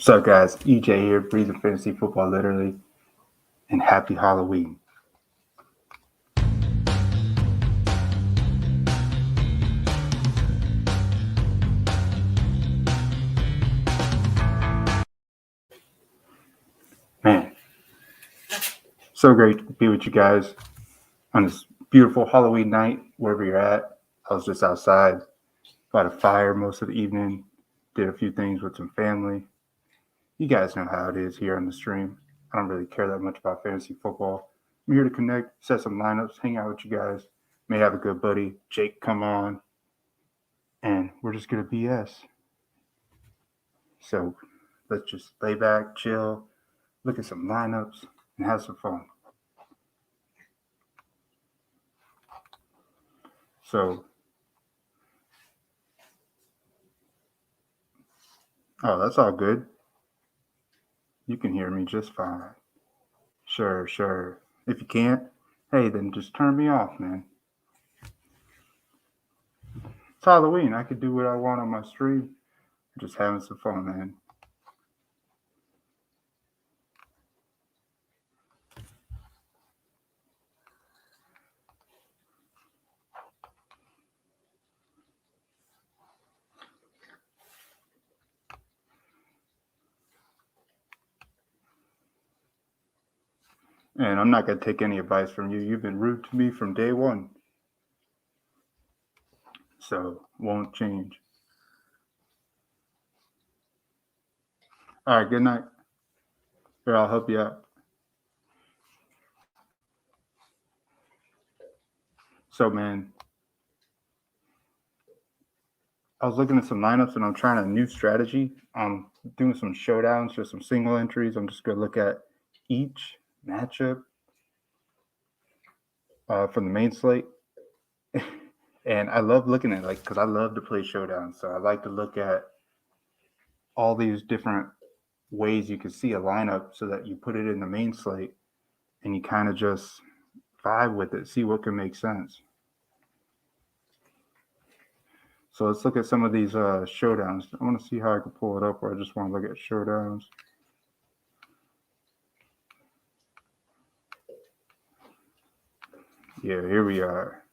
What's up, guys? EJ here, breathing fantasy football literally, and happy Halloween. Man, so great to be with you guys on this beautiful Halloween night, wherever you're at. I was just outside by the fire most of the evening, did a few things with some family. You guys know how it is here on the stream. I don't really care that much about fantasy football. I'm here to connect, set some lineups, hang out with you guys. May have a good buddy, Jake, come on, and we're just going to BS. So let's just lay back, chill, look at some lineups, and have some fun. So, that's all good. You can hear me just fine. Sure. If you can't, hey, then just turn me off, man. It's Halloween. I could do what I want on my stream. Just having some fun, man. And I'm not going to take any advice from you. You've been rude to me from day one. So, won't change. All right, good night. Here, I'll help you out. So, man, I was looking at some lineups and I'm trying a new strategy. I'm doing some showdowns, just some single entries. I'm just going to look at each matchup from the main slate. And I love looking at it, because I love to play showdown. So I like to look at all these different ways you can see a lineup so that you put it in the main slate and you kind of just vibe with it, see what can make sense. So let's look at some of these showdowns. I want to see how I can pull it up, or I just want to look at showdowns. Yeah, here we are.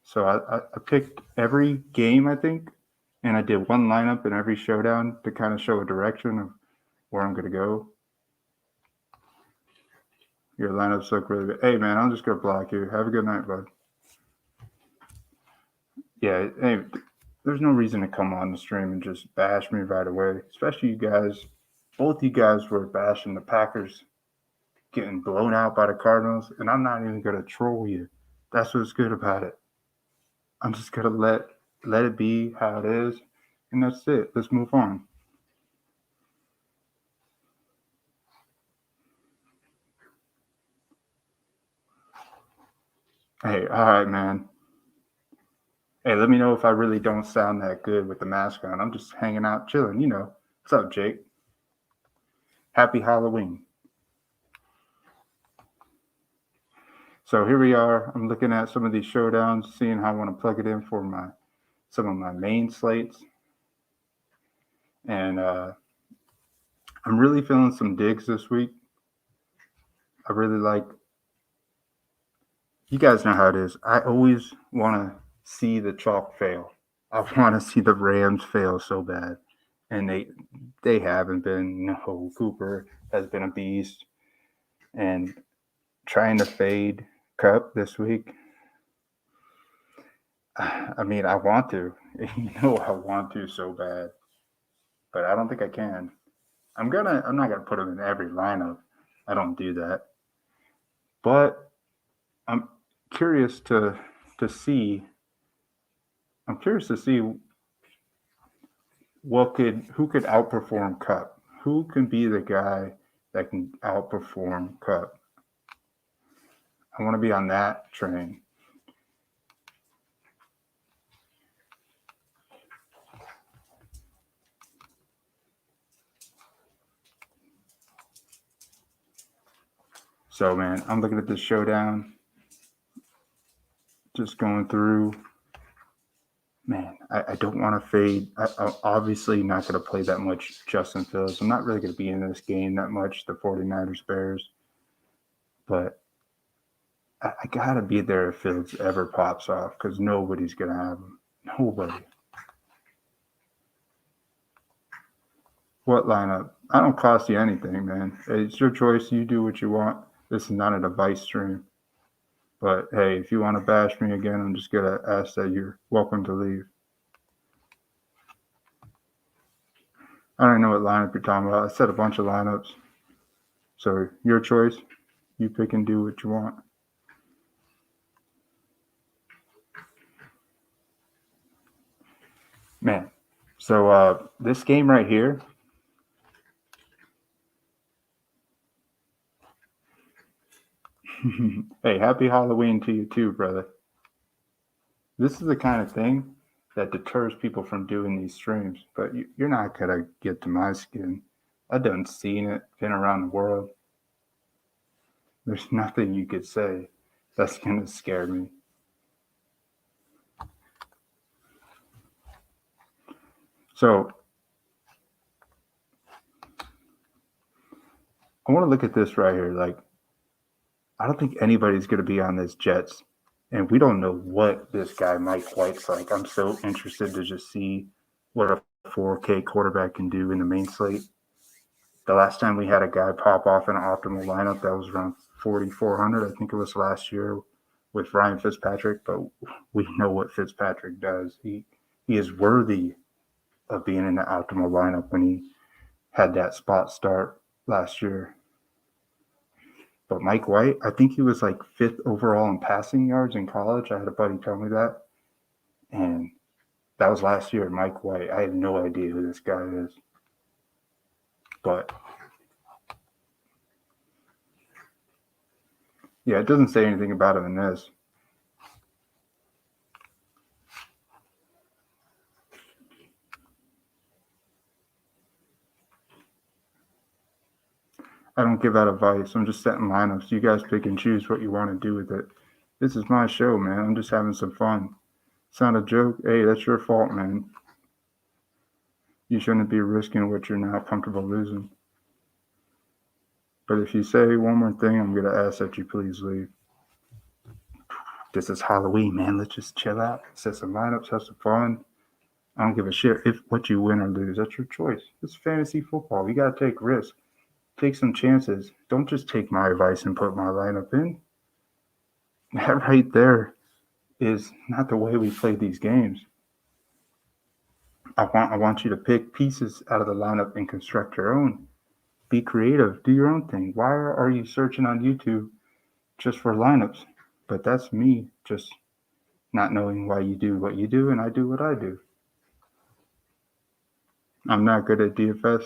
So I picked every game, I think, and I did one lineup in every showdown to kind of show a direction of where I'm going to go. Your lineups look really good. Hey, man, I'm just going to block you. Have a good night, bud. Yeah, hey, there's no reason to come on the stream and just bash me right away, especially you guys. Both you guys were bashing the Packers getting blown out by the Cardinals, and I'm not even going to troll you. That's what's good about it. I'm just going to let it be how it is, and that's it. Let's move on. Hey, all right, man. Hey, let me know if I really don't sound that good with the mask on. I'm just hanging out, chilling, What's up, Jake? Happy Halloween. So here we are. I'm looking at some of these showdowns, seeing how I want to plug it in for some of my main slates. And I'm really feeling some digs this week. I really like, you guys know how it is. I always want to see the chalk fail. I want to see the Rams fail so bad. And they haven't been. No, Cooper has been a beast. And trying to fade Cup this week, I mean, I want to. I want to so bad. But I don't think I can. I'm not gonna put him in every lineup. I don't do that. But I'm curious to see. I'm curious to see who could outperform Cup. Who can be the guy that can outperform Cup? I want to be on that train. So, man, I'm looking at this showdown. Just going through. man, I don't want to fade. I'm obviously not going to play that much Justin Fields. I'm not really going to be in this game that much, the 49ers Bears. But I got to be there if Fields ever pops off because nobody's going to have him. Nobody. What lineup? I don't cost you anything, man. It's your choice. You do what you want. This is not an advice stream. But hey, if you want to bash me again, I'm just going to ask that you're welcome to leave. I don't know what lineup you're talking about. I said a bunch of lineups. So your choice. You pick and do what you want. Man, so this game right here. Hey, happy Halloween to you too, brother. This is the kind of thing that deters people from doing these streams, but you're not going to get to my skin. I've done seen it, been around the world. There's nothing you could say that's going to scare me. So I want to look at this right here. Like, I don't think anybody's going to be on this Jets, and we don't know what this guy Mike White's like. I'm so interested to just see what a 4K quarterback can do in the main slate. The last time we had a guy pop off in an optimal lineup, that was around 4,400. I think it was last year with Ryan Fitzpatrick, but we know what Fitzpatrick does. He is worthy of being in the optimal lineup when he had that spot start last year. But Mike White, I think he was like 5th overall in passing yards in college. I had a buddy tell me that. And that was last year, Mike White. I have no idea who this guy is. But yeah, it doesn't say anything about him in this. I don't give out advice. I'm just setting lineups. You guys pick and choose what you want to do with it. This is my show, man. I'm just having some fun. It's not a joke. Hey, that's your fault, man. You shouldn't be risking what you're not comfortable losing. But if you say one more thing, I'm going to ask that you please leave. This is Halloween, man. Let's just chill out, set some lineups, have some fun. I don't give a shit if what you win or lose. That's your choice. It's fantasy football. You got to take risks. Take some chances. Don't just take my advice and put my lineup in. That right there is not the way we play these games. I want you to pick pieces out of the lineup and construct your own. Be creative. Do your own thing. Why are you searching on YouTube just for lineups? But that's me just not knowing why you do what you do and I do what I do. I'm not good at DFS.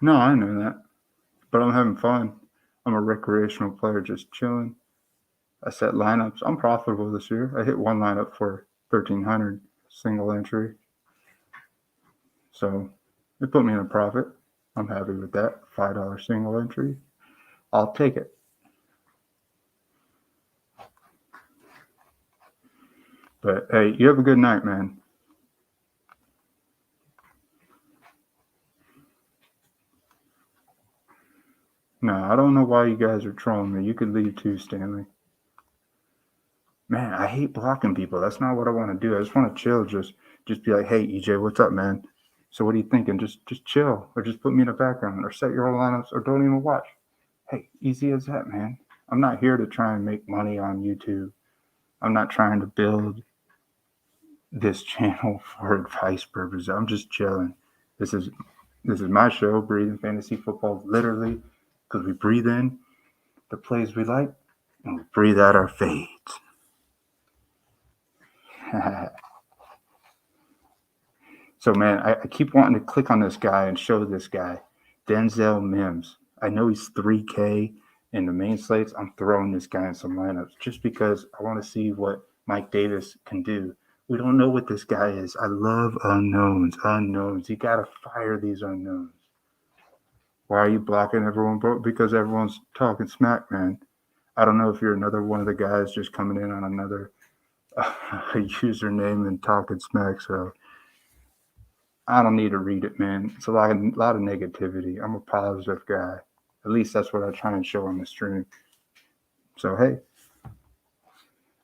No, I know that. But I'm having fun. I'm a recreational player just chilling. I set lineups. I'm profitable this year. I hit one lineup for 1,300 single entry. So it put me in a profit. I'm happy with that. $5 single entry. I'll take it. But hey, you have a good night, man. No, I don't know why you guys are trolling me. You could leave too, Stanley. Man, I hate blocking people. That's not what I want to do. I just want to chill. Just be like, hey, EJ, what's up, man? So what are you thinking? Just chill, or just put me in the background, or set your own lineups, or don't even watch. Hey, easy as that, man. I'm not here to try and make money on YouTube. I'm not trying to build this channel for advice purposes. I'm just chilling. This is my show, Breathing Fantasy Football, literally, because we breathe in the plays we like, and we breathe out our fades. So, man, I keep wanting to click on this guy and show this guy, Denzel Mims. I know he's 3K in the main slates. I'm throwing this guy in some lineups just because I want to see what Mike Davis can do. We don't know what this guy is. I love unknowns. You got to fire these unknowns. Why are you blocking everyone? Because everyone's talking smack, man. I don't know if you're another one of the guys just coming in on another username and talking smack, so I don't need to read it, man. It's a lot of negativity. I'm a positive guy. At least that's what I try and show on the stream. So hey,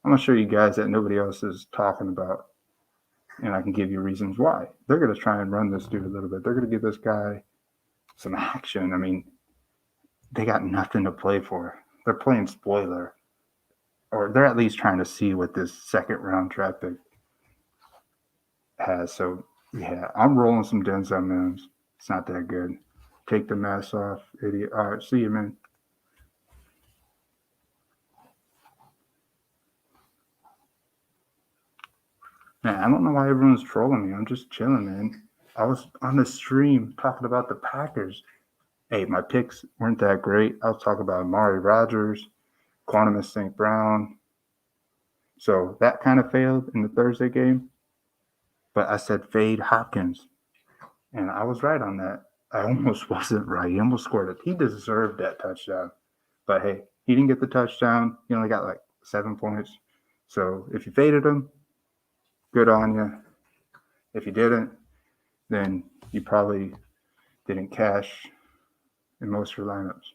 I'm gonna show you guys that nobody else is talking about, and I can give you reasons why. They're gonna try and run this dude a little bit. They're gonna give this guy some action. I mean, they got nothing to play for. They're playing spoiler, or they're at least trying to see what this second round draft pick has. So yeah, I'm rolling some Denzel Mims. It's not that good. Take the mask off, idiot. All right, see you, man. Man, I don't know why everyone's trolling me. I'm just chilling, man. I was on the stream talking about the Packers. Hey, my picks weren't that great. I was talking about Amari Rodgers, Quantum St. Brown. So that kind of failed in the Thursday game. But I said fade Hopkins. And I was right on that. I almost wasn't right. He almost scored it. He deserved that touchdown. But hey, he didn't get the touchdown. He only got like 7 points. So if you faded him, good on you. If you didn't, then you probably didn't cash in most of your lineups.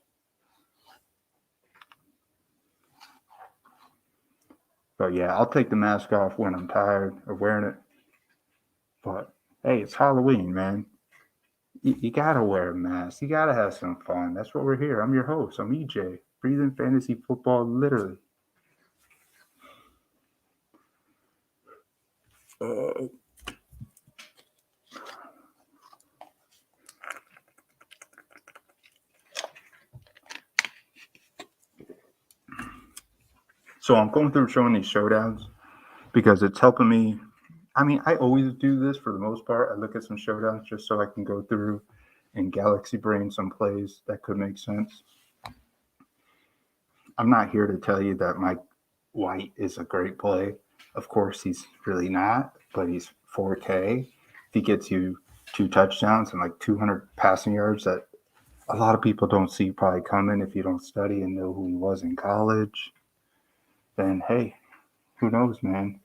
But yeah, I'll take the mask off when I'm tired of wearing it. But hey, it's Halloween, man. You gotta wear a mask. You gotta have some fun. That's what we're here. I'm your host. I'm EJ. Breathing fantasy football, literally. So I'm going through showing these showdowns because it's helping me. I mean, I always do this for the most part. I look at some showdowns just so I can go through and galaxy brain some plays that could make sense. I'm not here to tell you that Mike White is a great play. Of course, he's really not, but he's 4K. If he gets you 2 touchdowns and like 200 passing yards, that a lot of people don't see probably coming if you don't study and know who he was in college, then hey, who knows, man.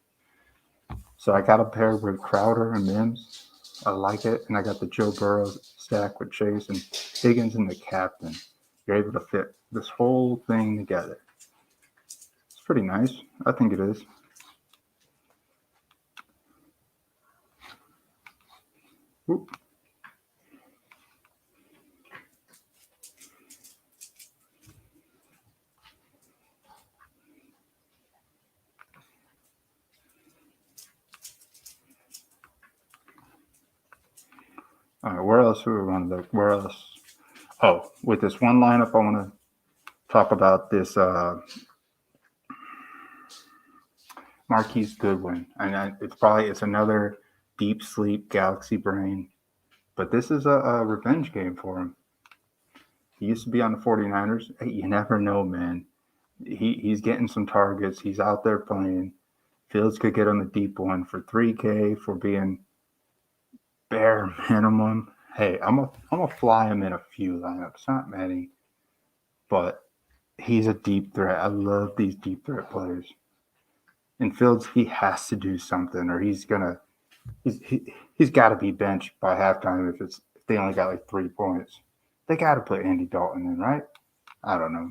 So I got a pair with Crowder and Mims. I like it. And I got the Joe Burrow stack with Chase and Higgins and the captain. You're able to fit this whole thing together. It's pretty nice. I think it is. Oop. All right, where else do we want to look? Where else? Oh, with this one lineup, I want to talk about this Marquise Goodwin. And it's another deep sleep galaxy brain, but this is a revenge game for him. He used to be on the 49ers. Hey, you never know, man. He's getting some targets. He's out there playing. Fields could get him a deep one for 3K for being bare minimum. Hey, I'm gonna fly him in a few lineups, not many, but he's a deep threat. I love these deep threat players. And Fields, he has to do something, or he's got to be benched by halftime if they only got like 3 points. They got to put Andy Dalton in, right? I don't know.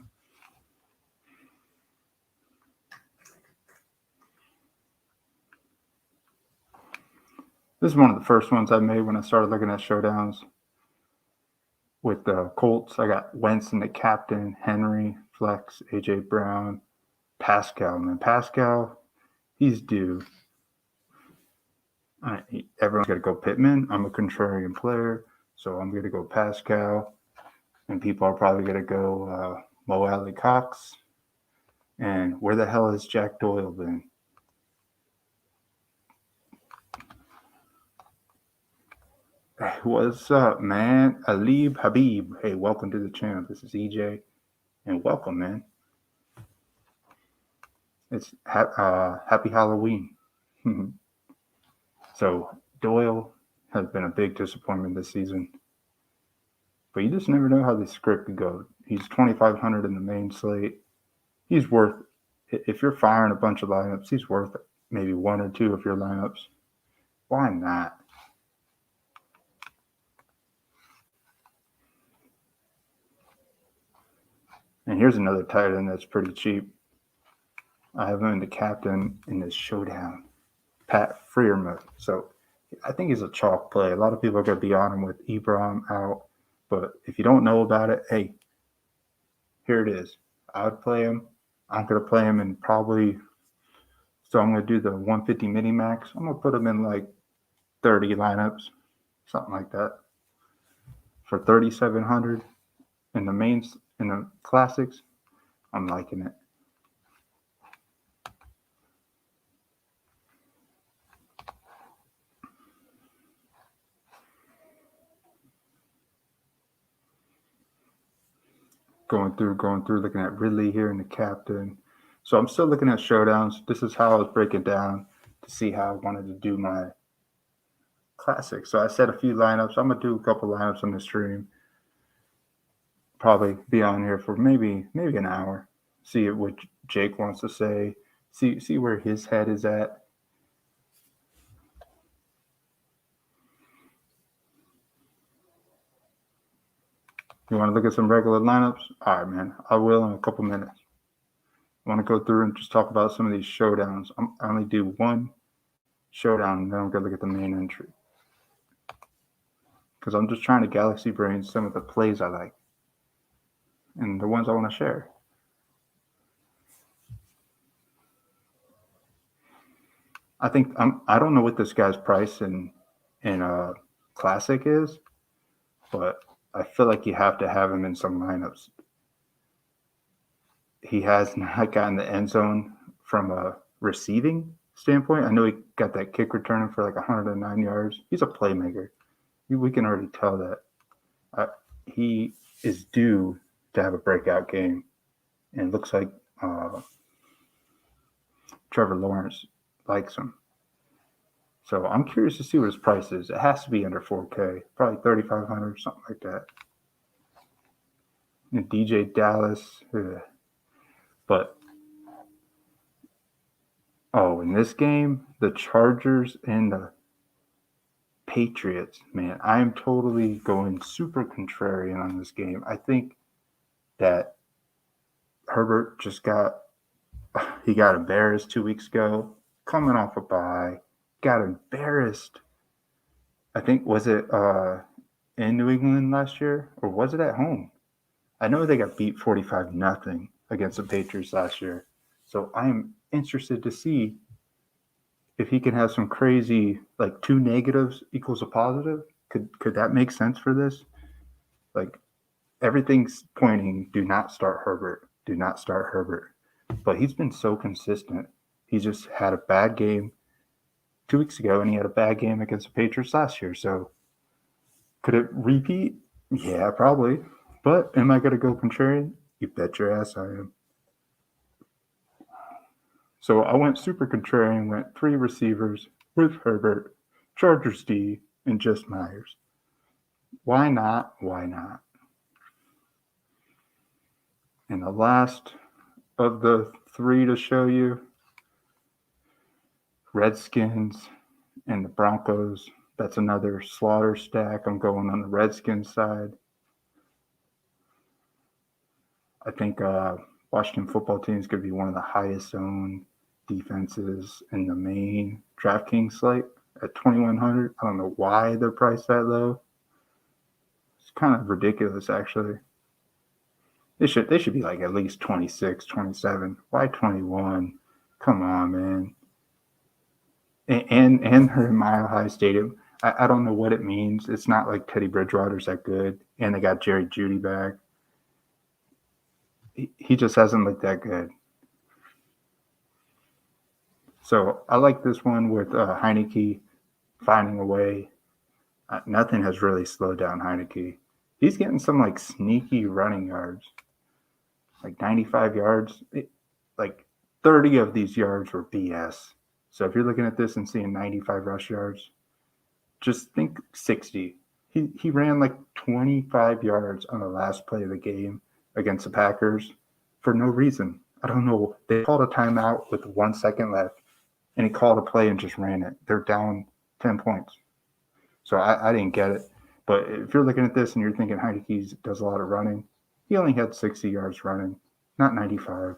This is one of the first ones I made when I started looking at showdowns. With the Colts, I got Wentz and the captain, Henry, Flex, AJ Brown, Pascal. Man, Pascal, he's due. Everyone's got to go Pittman. I'm a contrarian player, so I'm going to go Pascal. And people are probably going to go Mo Alley Cox. And where the hell has Jack Doyle been? What's up, man? Alib Habib. Hey, welcome to the channel. This is EJ, and welcome, man. It's happy Halloween. So Doyle has been a big disappointment this season, but you just never know how this script could go. He's 2,500 in the main slate. He's worth. If you're firing a bunch of lineups, he's worth it. maybe one or two of your lineups. Why not? And here's another tight end that's pretty cheap. I have him in the captain in this showdown, Pat Freiermuth. So I think he's a chalk play. A lot of people are going to be on him with Ebron out. But if you don't know about it, hey, here it is. I would play him. I'm going to play him in probably, so I'm going to do the 150 mini max. I'm going to put him in like 30 lineups, something like that. For 3,700 in the mains, in the classics, I'm liking it. Going through, looking at Ridley here in the captain. So I'm still looking at showdowns. This is how I was breaking down to see how I wanted to do my classic. So I set a few lineups. I'm gonna do a couple lineups on the stream. Probably be on here for maybe an hour. See what Jake wants to say. See where his head is at. You want to look at some regular lineups? All right, man. I will in a couple minutes. I want to go through and just talk about some of these showdowns. I only do one showdown, and then I'm gonna look at the main entry. Because I'm just trying to galaxy brain some of the plays I like and the ones I want to share. I think I don't know what this guy's price in classic is, but I feel like you have to have him in some lineups. He has not gotten the end zone from a receiving standpoint. I know he got that kick returning for like 109 yards. He's a playmaker. We can already tell that. He is due to have a breakout game, and it looks like Trevor Lawrence likes him. So I'm curious to see what his price is. It has to be under 4K, probably 3,500, something like that. And DJ Dallas, but in this game, the Chargers and the Patriots, man, I'm totally going super contrarian on this game. I think that Herbert got embarrassed 2 weeks ago, coming off a bye, got embarrassed. I think, was it in New England last year, or was it at home? I know they got beat 45-0 against the Patriots last year. So I'm interested to see if he can have some crazy, like 2 negatives equals a positive. Could that make sense for this? Like, everything's pointing, do not start Herbert. Do not start Herbert. But he's been so consistent. He just had a bad game 2 weeks ago, and he had a bad game against the Patriots last year. So could it repeat? Yeah, probably. But am I going to go contrarian? You bet your ass I am. So I went super contrarian, went 3 receivers with Herbert, Chargers D, and just Myers. Why not? Why not? And the last of the 3 to show you, Redskins and the Broncos. That's another slaughter stack. I'm going on the Redskins side. I think Washington football team is going to be one of the highest owned defenses in the main Draftkings slate at 2,100. I don't know why they're priced that low. It's kind of ridiculous, actually. They should be like at least 26, 27. Why 21? Come on, man. And they're in Mile High Stadium. I don't know what it means. It's not like Teddy Bridgewater's that good, and they got Jerry Jeudy back. He just hasn't looked that good. So I like this one with Heineke finding a way. Nothing has really slowed down Heineke. He's getting some like sneaky running yards, like 95 yards. Like 30 of these yards were BS. So if you're looking at this and seeing 95 rush yards, just think 60. He ran like 25 yards on the last play of the game against the Packers for no reason. I don't know. They called a timeout with 1 second left. and he called a play and just ran it. They're down 10 points. So I didn't get it. But if you're looking at this and you're thinking Heineke does a lot of running, he only had 60 yards running, not 95.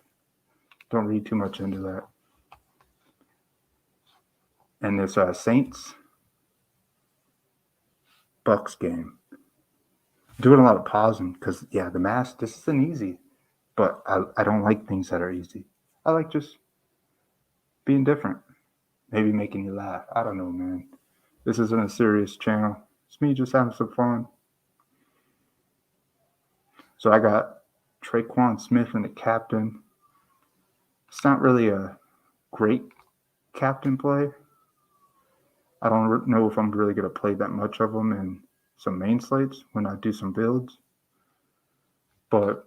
Don't read too much into that. And this Saints Bucks game. Doing a lot of pausing because, yeah, the mask, this isn't easy. But I don't like things that are easy. I like just being different. Maybe making you laugh. I don't know, man. This isn't a serious channel. It's me just having some fun. So I got Traquan Smith and the captain. It's not really a great captain play. I don't know if I'm really going to play that much of them in some main slates when I do some builds. But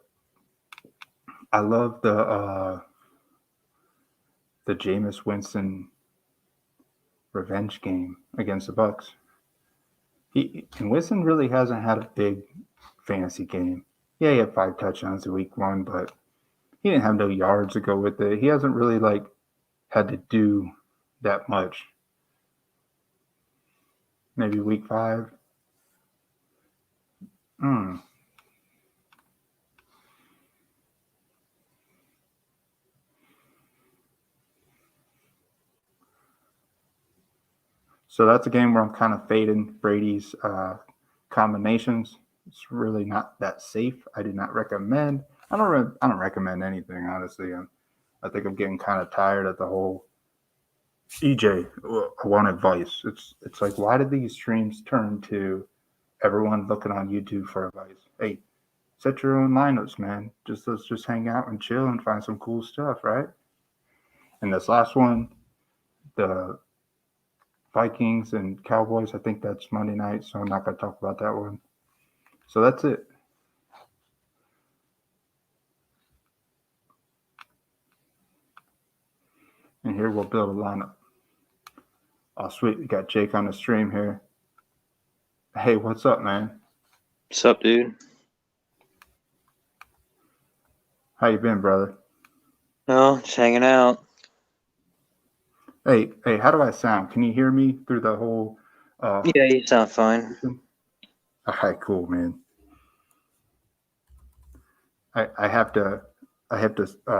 I love the Jameis Winston revenge game against the Bucks. And Winston really hasn't had a big fantasy game. Yeah, he had 5 touchdowns in week 1, but he didn't have no yards to go with it. He hasn't really had to do that much. Maybe week 5. So that's a game where I'm kind of fading Brady's combinations. It's really not that safe. I do not recommend. I don't recommend anything, honestly. I think I'm getting kind of tired of the whole EJ. I want advice. It's like, why did these streams turn to everyone looking on YouTube for advice? Hey, set your own lineups, man. Let's just hang out and chill and find some cool stuff, right? And this last one, the Vikings and Cowboys, I think that's Monday night, so I'm not going to talk about that one. So that's it. And here we'll build a lineup. Oh, sweet. We got Jake on the stream here. Hey, what's up, man? What's up, dude? How you been, brother? Oh, just hanging out. Hey, how do I sound? Can you hear me through the whole... Yeah, you sound fine. All right, cool, man. I have to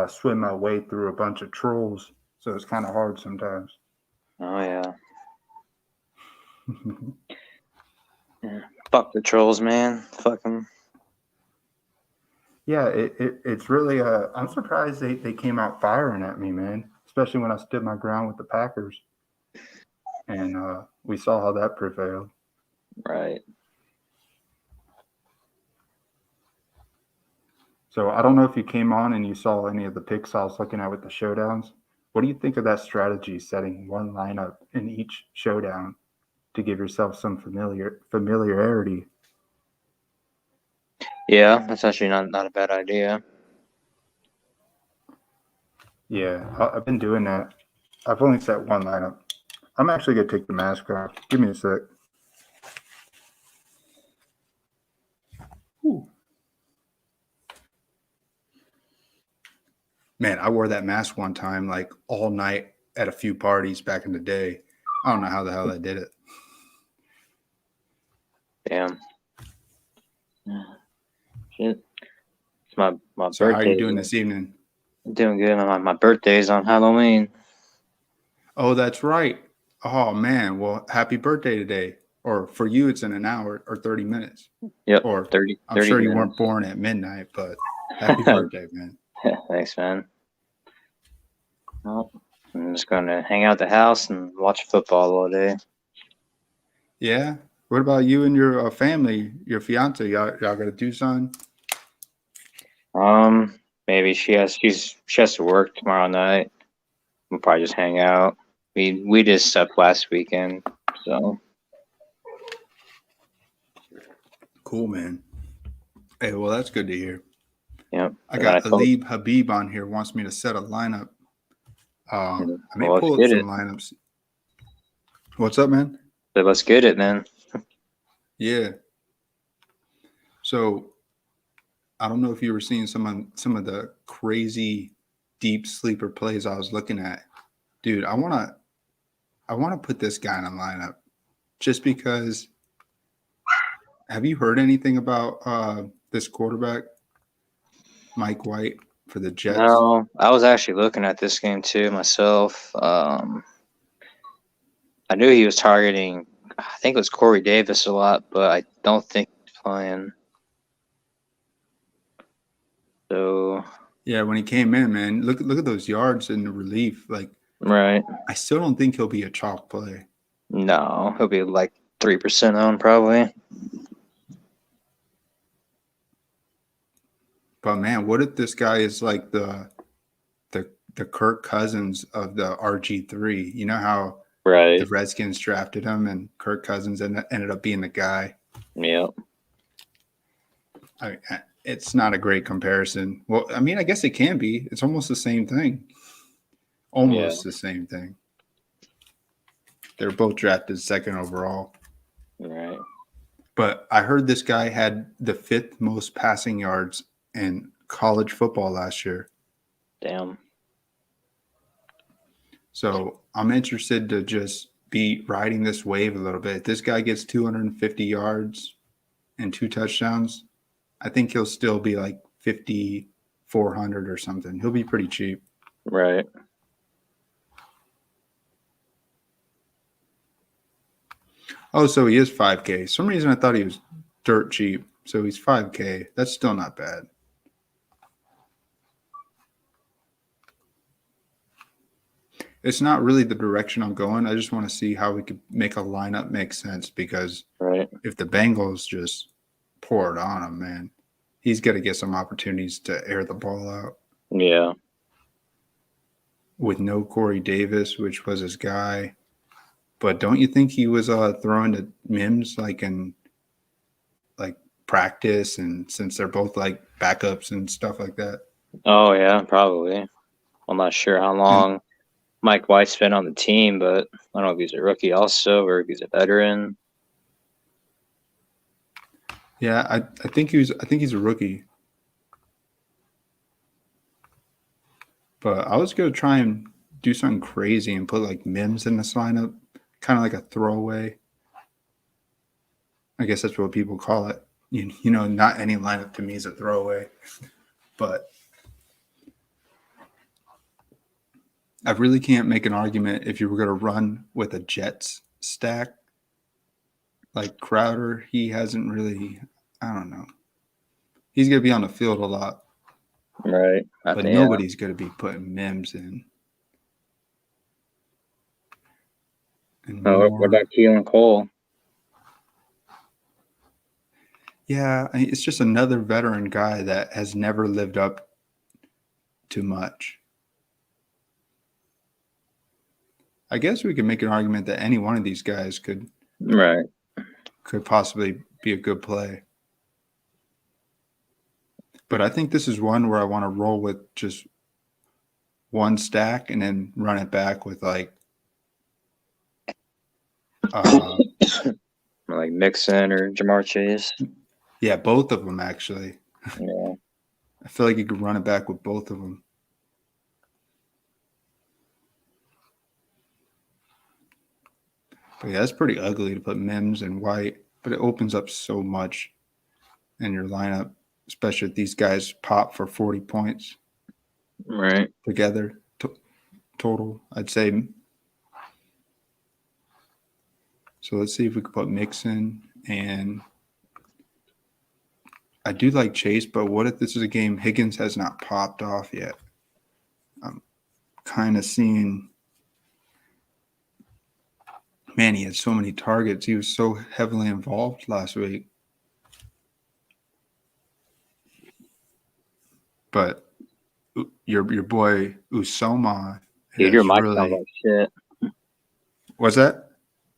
swim my way through a bunch of trolls, so it's kind of hard sometimes. Oh, yeah. Yeah. Fuck the trolls, man. Fuck them. Yeah, it's really... I'm surprised they came out firing at me, man, especially when I stood my ground with the Packers. And we saw how that prevailed. Right. So I don't know if you came on and you saw any of the picks I was looking at with the showdowns. What do you think of that strategy, setting one lineup in each showdown to give yourself some familiarity? Yeah, that's actually not a bad idea. Yeah, I've been doing that. I've only set one lineup. I'm actually going to take the mask off. Give me a sec. Ooh. Man, I wore that mask one time, like all night at a few parties back in the day. I don't know how the hell I did it. Damn. Shit. It's my birthday. So how are you doing this evening? I'm doing good. My birthday's on Halloween. Oh, that's right. Oh, man. Well, happy birthday today. Or for you, it's in an hour or 30 minutes. Yep. Or 30 I'm sure you minutes. weren't born at midnight, but happy birthday, man. Thanks, man. Well, I'm just going to hang out at the house and watch football all day. Yeah. What about you and your family, your fiance? Y'all got to do something? Maybe she has to work tomorrow night. We'll probably just hang out. We did stuff last weekend, so Cool, man. Hey, well, that's good to hear. Yep. I got Alib Habib on here, wants me to set a lineup. I may pull up some lineups. What's up, man? So let's get it, man. Yeah. So I don't know if you were seeing some of the crazy deep sleeper plays I was looking at. Dude, I wanna put this guy in a lineup just because. Have you heard anything about this quarterback, Mike White, for the Jets? No, I was actually looking at this game too myself. I knew he was targeting, I think it was Corey Davis a lot, but I don't think he's playing. So Yeah, when he came in, man, look at those yards in the relief. Like, right, I still don't think he'll be a chalk play. no, he'll be like 3% owned probably. But man, what if this guy is like the Kirk Cousins of the RG3? You know how Right. the Redskins drafted him and Kirk Cousins ended up being the guy. Yep. It's not a great comparison. Well, I mean, I guess it can be. It's almost the same thing. Almost the same thing. They're both drafted second overall. Right. But I heard this guy had the 5th most passing yards in college football last year. Damn. So I'm interested to just be riding this wave a little bit. If this guy gets 250 yards and 2 touchdowns, I think he'll still be like 5,400 or something. He'll be pretty cheap. Right. Oh, so he is 5K. Some reason I thought he was dirt cheap. So he's 5K. That's still not bad. It's not really the direction I'm going. I just want to see how we could make a lineup make sense because if the Bengals just pour it on him, man, he's got to get some opportunities to air the ball out. Yeah. With no Corey Davis, which was his guy. But don't you think he was throwing to Mims like in like practice, and since they're both like backups and stuff like that? Oh yeah, probably. I'm not sure how long Mike White's been on the team, but I don't know if he's a rookie also or if he's a veteran. Yeah, I think he's a rookie. But I was gonna try and do something crazy and put like Mims in this lineup, kind of like a throwaway. I guess that's what people call it. You know, not any lineup to me is a throwaway, but I really can't make an argument if you were going to run with a Jets stack like Crowder. He hasn't really, I don't know. He's going to be on the field a lot. Right. But nobody's going to be putting Mims in. And what about Keelan Cole? Yeah, it's just another veteran guy that has never lived up to much. I guess we could make an argument that any one of these guys could possibly be a good play. But I think this is one where I want to roll with just one stack and then run it back with like like Mixon or Jamar Chase. Yeah, both of them actually. Yeah. I feel like you could run it back with both of them. But yeah, that's pretty ugly to put Mims and White, but it opens up so much in your lineup, especially if these guys pop for 40 points. Right. Together, total, I'd say. So let's see if we could put Mixon, and I do like Chase, but what if this is a game Higgins has not popped off yet? I'm kind of seeing, man, he had so many targets. He was so heavily involved last week. But your boy Usoma, dude, your mic sounds like shit. What's that?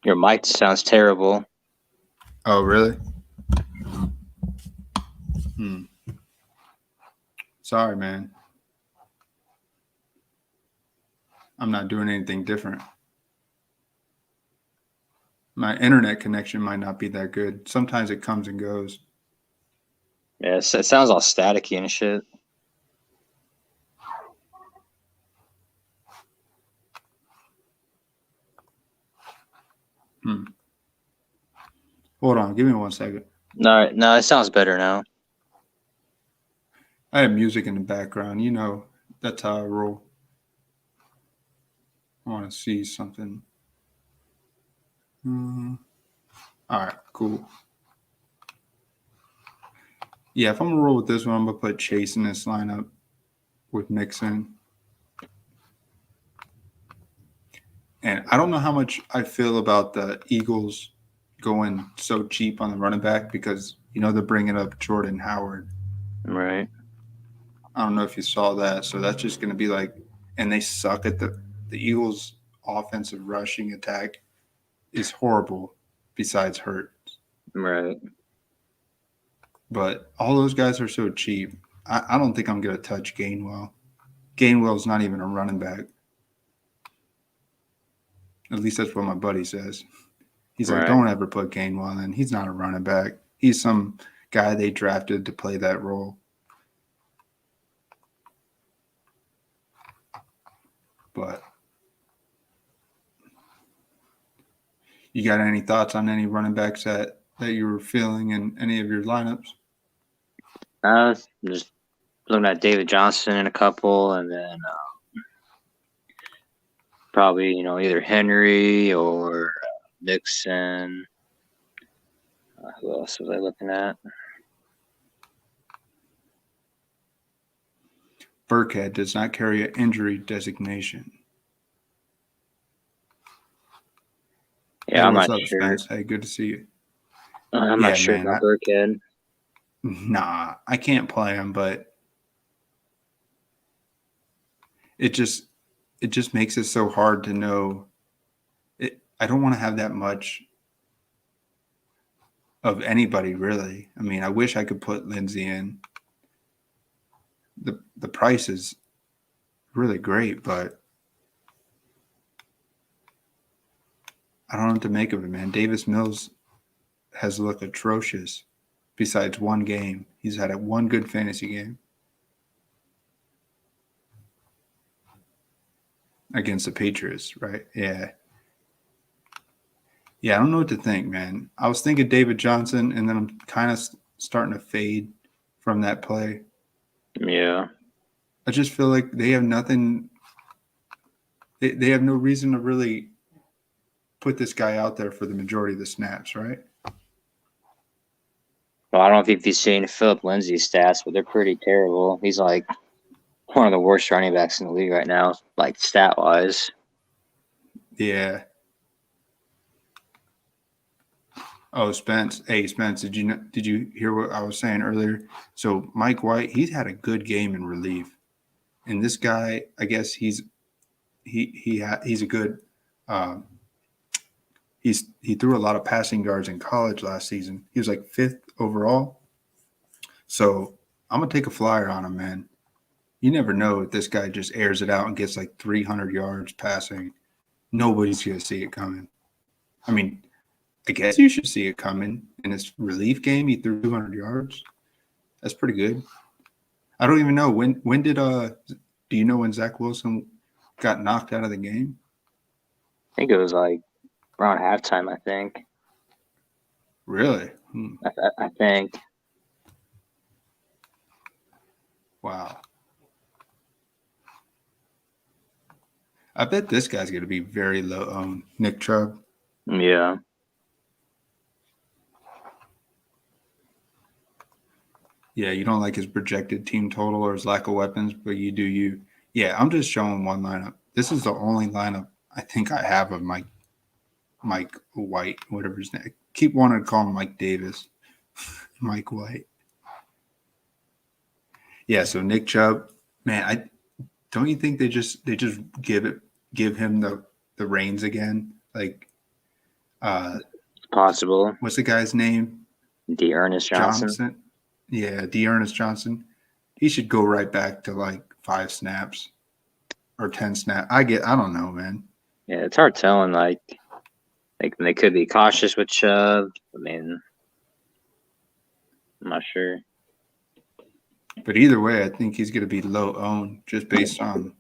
Your mic sounds terrible. Oh, really? Sorry, man. I'm not doing anything different. My internet connection might not be that good. Sometimes it comes and goes. Yeah, it sounds all staticky and shit. Hold on, give me 1 second. No, it sounds better now. I have music in the background. You know, that's how I roll. I want to see something. All right, cool. Yeah, if I'm gonna roll with this one, I'm gonna put Chase in this lineup with Mixon. And I don't know how much I feel about the Eagles going so cheap on the running back because they're bringing up Jordan Howard. Right. I don't know if you saw that. So that's just going to be like, and they suck at the Eagles' offensive rushing attack is horrible. Besides Hurts, Right. but all those guys are so cheap. I don't think I'm going to touch Gainwell. Gainwell's not even a running back. At least that's what my buddy says. He's like, don't ever put Gainwell in. He's not a running back. He's some guy they drafted to play that role. But you got any thoughts on any running backs that you were feeling in any of your lineups? Just looking at David Johnson in a couple, and then probably either Henry or Nixon. Who else was I looking at? Burkhead does not carry an injury designation. Yeah, hey, I'm what's not up, sure. Spence? Hey, good to see you. I'm not sure about Burkhead. Nah, I can't play him, but it just makes it so hard to know. I don't want to have that much of anybody, really. I mean, I wish I could put Lindsay in. The price is really great, but I don't know what to make of it, man. Davis Mills has looked atrocious besides one game. He's had one good fantasy game against the Patriots, right? Yeah. Yeah, I don't know what to think, man. I was thinking David Johnson, and then I'm kind of starting to fade from that play. Yeah. I just feel like they have nothing. They have no reason to really put this guy out there for the majority of the snaps, right? Well, I don't know if you've seen Philip Lindsay's stats, but they're pretty terrible. He's like one of the worst running backs in the league right now, like stat-wise. Yeah. Oh, Spence. Hey, Spence, did you hear what I was saying earlier? So Mike White, he's had a good game in relief, and this guy, I guess he's a good. He threw a lot of passing yards in college last season. He was like 5th overall. So I'm gonna take a flyer on him, man. You never know if this guy just airs it out and gets like 300 yards passing. Nobody's gonna see it coming. I mean, I guess you should see it coming. In his relief game, he threw 200 yards. That's pretty good. I don't even know when did do you know when Zach Wilson got knocked out of the game? I think it was like around halftime, I think. Really? I think. Wow. I bet this guy's going to be very low owned. Nick Chubb. Yeah. Yeah, you don't like his projected team total or his lack of weapons, but you do you. Yeah, I'm just showing one lineup. This is the only lineup I think I have of Mike White, whatever his name. I keep wanting to call him Mike Davis. Mike White. Yeah, so Nick Chubb, man, don't you think they just give him the reins again? Like It's possible. what's the guy's name? D'Ernest Johnson. Yeah, D'Ernest Johnson. He should go right back to like 5 snaps or 10 snaps. I don't know, man. Yeah, it's hard telling. Like they could be cautious with Chubb. I mean, I'm not sure. But either way, I think he's going to be low owned just based on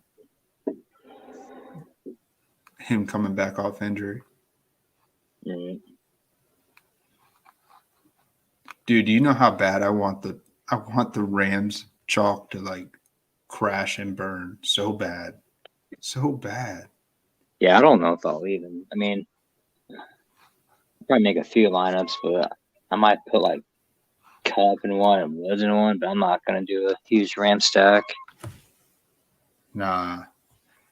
him coming back off injury. Right. Dude, do you know how bad I want the Rams chalk to like crash and burn so bad. So bad. Yeah, I don't know if I'll even. I mean, I'll probably make a few lineups, but I might put like Cup in one and Woods in one, but I'm not gonna do a huge Ram stack. Nah.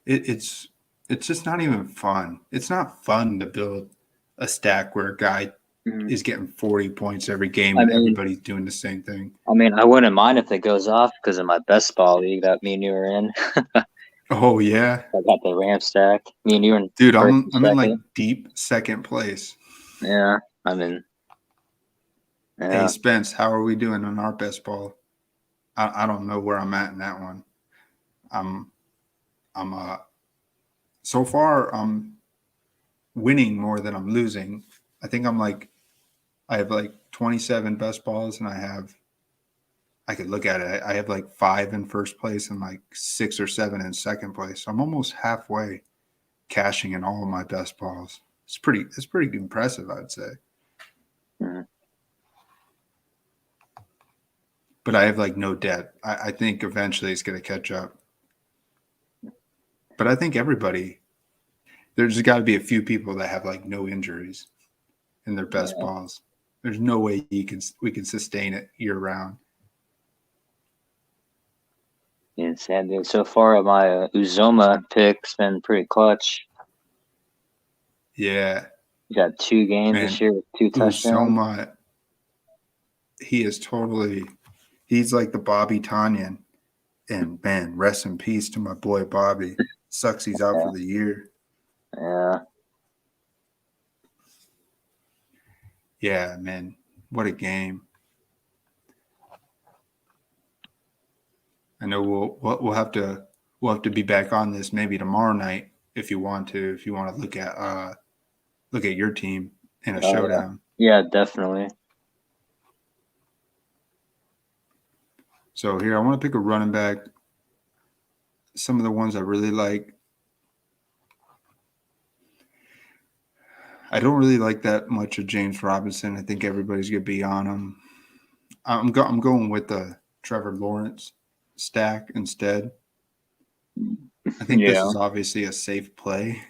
It's just not even fun. It's not fun to build a stack where a guy is getting 40 points every game and everybody's doing the same thing. I mean, I wouldn't mind if it goes off because in my best ball league that me and you were in. Oh yeah. I got the Ram stack. Me and you were in. Dude, I'm in like deep second place. Yeah, I'm in. Yeah. Hey Spence, how are we doing on our best ball? I don't know where I'm at in that one. I'm so far I'm winning more than I'm losing. I think I have like 27 best balls and I could look at it. I have like 5 in first place and like 6 or 7 in second place. So I'm almost halfway cashing in all of my best balls. It's pretty impressive, I'd say. Mm-hmm. But I have like no debt. I think eventually it's going to catch up. But I think there's got to be a few people that have like no injuries in their best balls. There's no way we can sustain it year round. Yeah, sad dude. So far, my Uzoma pick's been pretty clutch. Yeah. You got 2 games this year with 2 touchdowns. Uzoma, he's like the Bobby Tanyan. And man, rest in peace to my boy Bobby. Sucks he's out for the year. Yeah. Yeah, man. What a game. I know we'll have to be back on this maybe tomorrow night if you want to look at your team in a showdown. Yeah, definitely. So here I want to pick a running back. Some of the ones I really like. I don't really like that much of James Robinson. I think everybody's gonna be on him. I'm going with the Trevor Lawrence stack instead. I think this is obviously a safe play.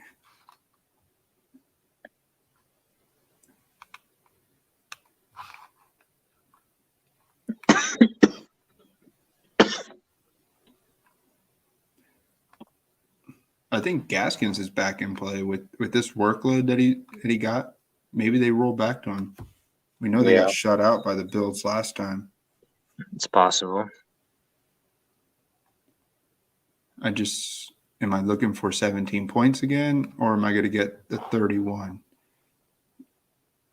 I think Gaskins is back in play with this workload that he got. Maybe they roll back to him. We know they got shut out by the Bills last time. It's possible. Am I looking for 17 points again, or am I going to get the 31?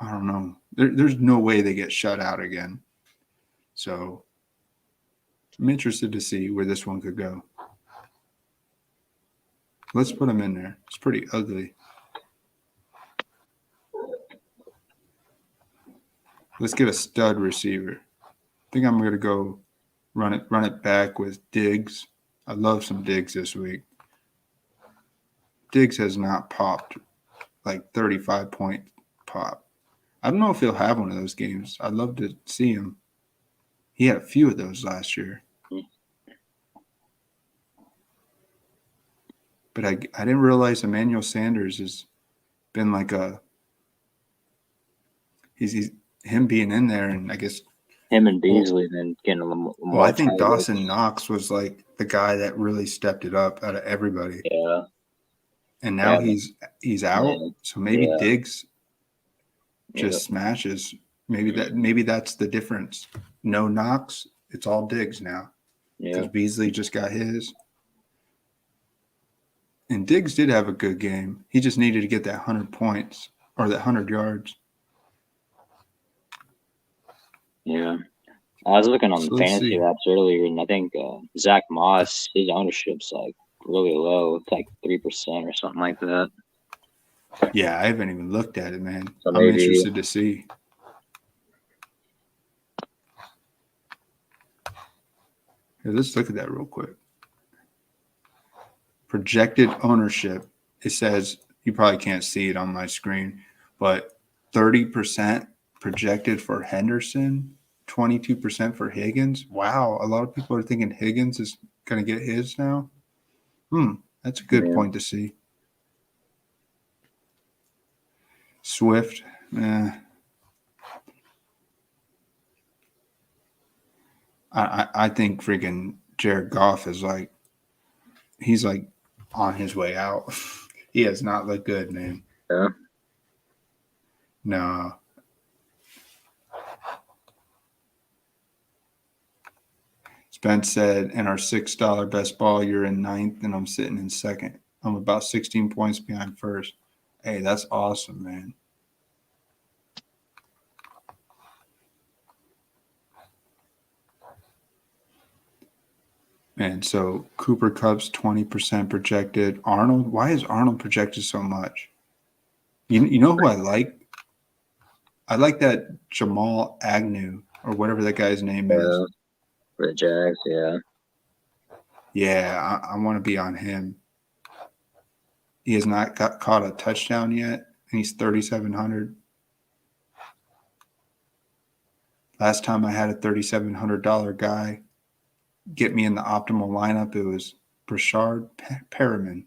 I don't know. There's no way they get shut out again. So I'm interested to see where this one could go. Let's put him in there. It's pretty ugly. Let's get a stud receiver. I think I'm going to go run it back with Diggs. I love some Diggs this week. Diggs has not popped like 35-point pop. I don't know if he'll have one of those games. I'd love to see him. He had a few of those last year. But I didn't realize Emmanuel Sanders has been like he's him being in there, and I guess him and Beasley then getting a little more. Well, I think Dawson Knox was like the guy that really stepped it up out of everybody. Yeah. And now he's out, so maybe Diggs just smashes. Maybe that's the difference. No Knox, it's all Diggs now. Because Beasley just got his. And Diggs did have a good game. He just needed to get that 100 points or that 100 yards. Yeah. I was looking on the fantasy apps earlier, and I think Zach Moss, his ownership's like really low. It's like 3% or something like that. Yeah, I haven't even looked at it, man. So I'm interested to see. Here, let's look at that real quick. Projected ownership. It says, you probably can't see it on my screen, but 30% projected for Henderson, 22% for Higgins. Wow, a lot of people are thinking Higgins is going to get his now. That's a good point to see. Swift, I think freaking Jared Goff is he's on his way out. He has not looked good, man. Yeah. No. Spence said, in our $6 best ball, you're in ninth, and I'm sitting in second. I'm about 16 points behind first. Hey, that's awesome, man. And so Cooper Cup's 20% projected. Arnold, why is Arnold projected so much? You know who I like? I like that Jamal Agnew or whatever that guy's name is. For the Jags, yeah. Yeah, I want to be on him. He has not caught a touchdown yet, and he's 3,700. Last time I had a $3,700 guy get me in the optimal lineup, it was Brashard Perriman.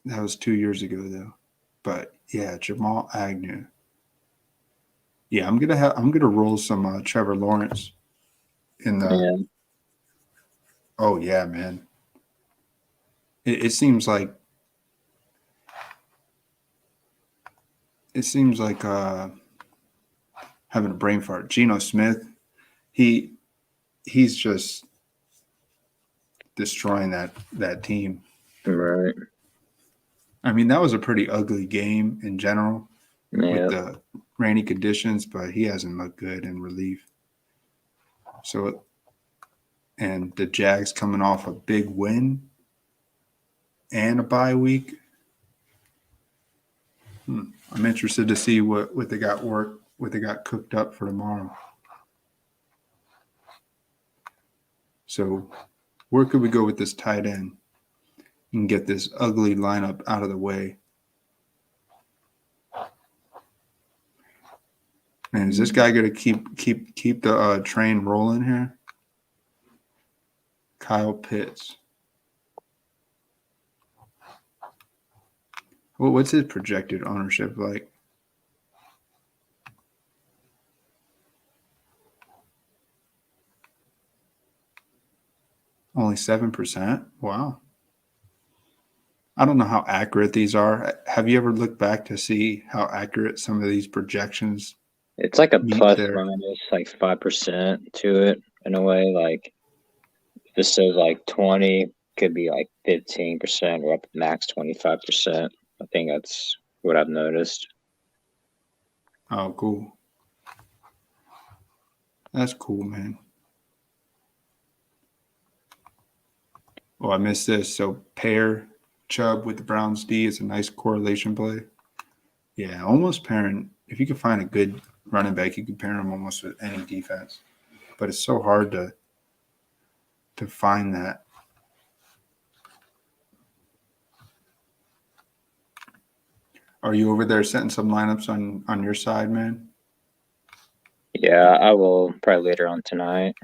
That was 2 years ago, though. But yeah, Jamal Agnew. Yeah, I'm gonna roll some Trevor Lawrence in the. Yeah. Oh yeah, man. It seems like having a brain fart. Geno Smith, he's just destroying that team. Right. I mean, that was a pretty ugly game in general with the rainy conditions, but he hasn't looked good in relief. So, and the Jags coming off a big win and a bye week. I'm interested to see what they got cooked up for tomorrow. So, where could we go with this tight end and get this ugly lineup out of the way? Man, is this guy going to keep the train rolling here? Kyle Pitts. Well, what's his projected ownership like? Only 7%? Wow. I don't know how accurate these are. Have you ever looked back to see how accurate some of these projections? It's like a plus minus like 5% to it in a way. Like this says like 20, could be like 15% or up max 25%. I think that's what I've noticed. Oh, cool. That's cool, man. Oh, I missed this. So pair Chubb with the Browns D is a nice correlation play. Yeah, almost pairing. If you can find a good running back, you can pair him almost with any defense. But it's so hard to find that. Are you over there setting some lineups on your side, man? Yeah, I will probably later on tonight.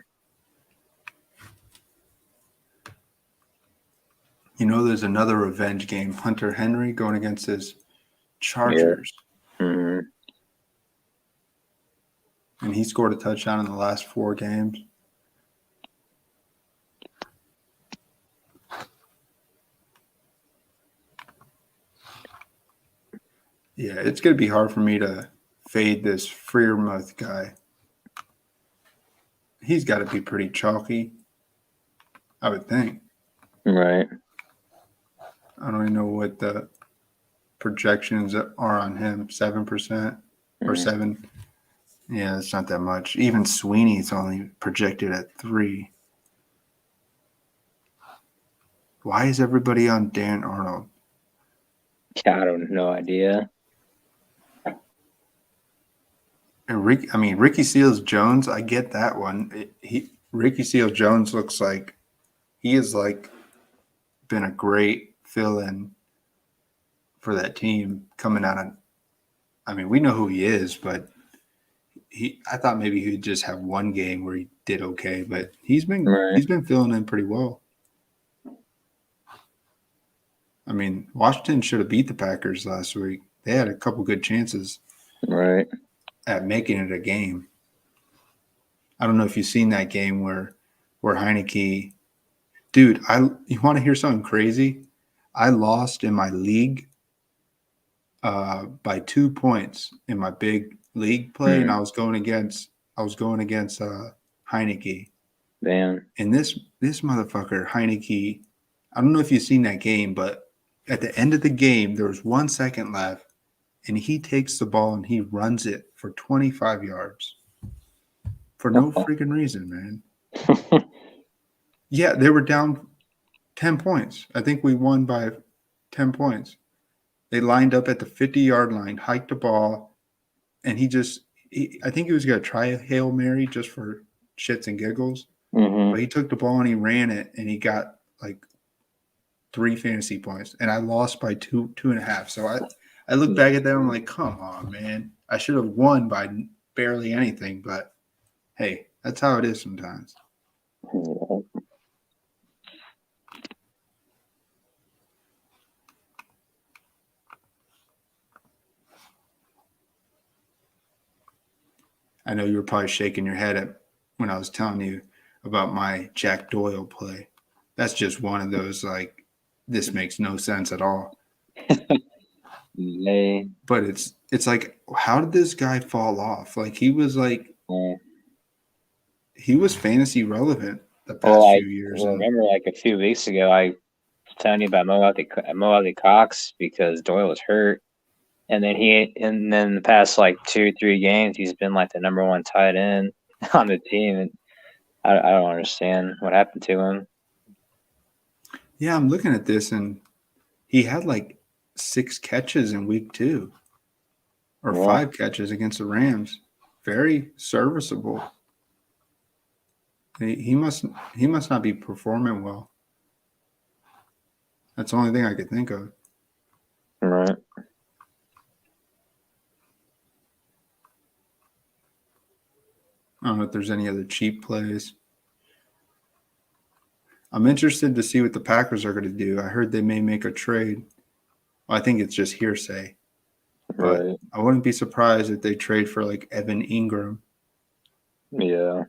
You know, there's another revenge game. Hunter Henry going against his Chargers. Yeah. Mm-hmm. And he scored a touchdown in the last 4 games. Yeah, it's going to be hard for me to fade this Freiermuth guy. He's got to be pretty chalky, I would think. Right. I don't even know what the projections are on him. 7% or 7. Yeah, it's not that much. Even Sweeney's only projected at 3. Why is everybody on Dan Arnold? I don't no idea. And Ricky Seals-Jones, I get that one. Ricky Seals-Jones looks like he is been a great fill-in for that team coming out of. I mean, we know who he is, but I thought maybe he'd just have one game where he did okay, but he's been filling in pretty well. I mean, Washington should have beat the Packers last week. They had a couple good chances at making it a game. I don't know if you've seen that game where Heineke, dude, you want to hear something crazy? I lost in my league by 2 points in my big league play, and I was going against Heineke. Damn. And this motherfucker, Heineke, I don't know if you've seen that game, but at the end of the game, there was 1 second left, and he takes the ball and he runs it for 25 yards for no freaking reason, man. Yeah, they were down 10 points. I think we won by 10 points. They lined up at the 50-yard line, hiked the ball, and I think he was going to try a Hail Mary just for shits and giggles. Mm-hmm. But he took the ball and he ran it, and he got like 3 fantasy points. And I lost by 2.5. So I look back at that, I'm like, come on, man. I should have won by barely anything. But, hey, that's how it is sometimes. I know you were probably shaking your head when I was telling you about my Jack Doyle play. That's just one of those, like, this makes no sense at all. But it's like, how did this guy fall off? Like, he was fantasy relevant the past few years. I remember like a few weeks ago, I was telling you about Mo Cox because Doyle was hurt. And then the past like 2-3 games, he's been like the number one tight end on the team. And I don't understand what happened to him. Yeah, I'm looking at this, and he had like 6 catches in week 2 or 5 catches against the Rams. Very serviceable. He must not be performing well. That's the only thing I could think of. Right. I don't know if there's any other cheap plays. I'm interested to see what the Packers are going to do. I heard they may make a trade. Well, I think it's just hearsay. But I wouldn't be surprised if they trade for like Evan Ingram. Yeah.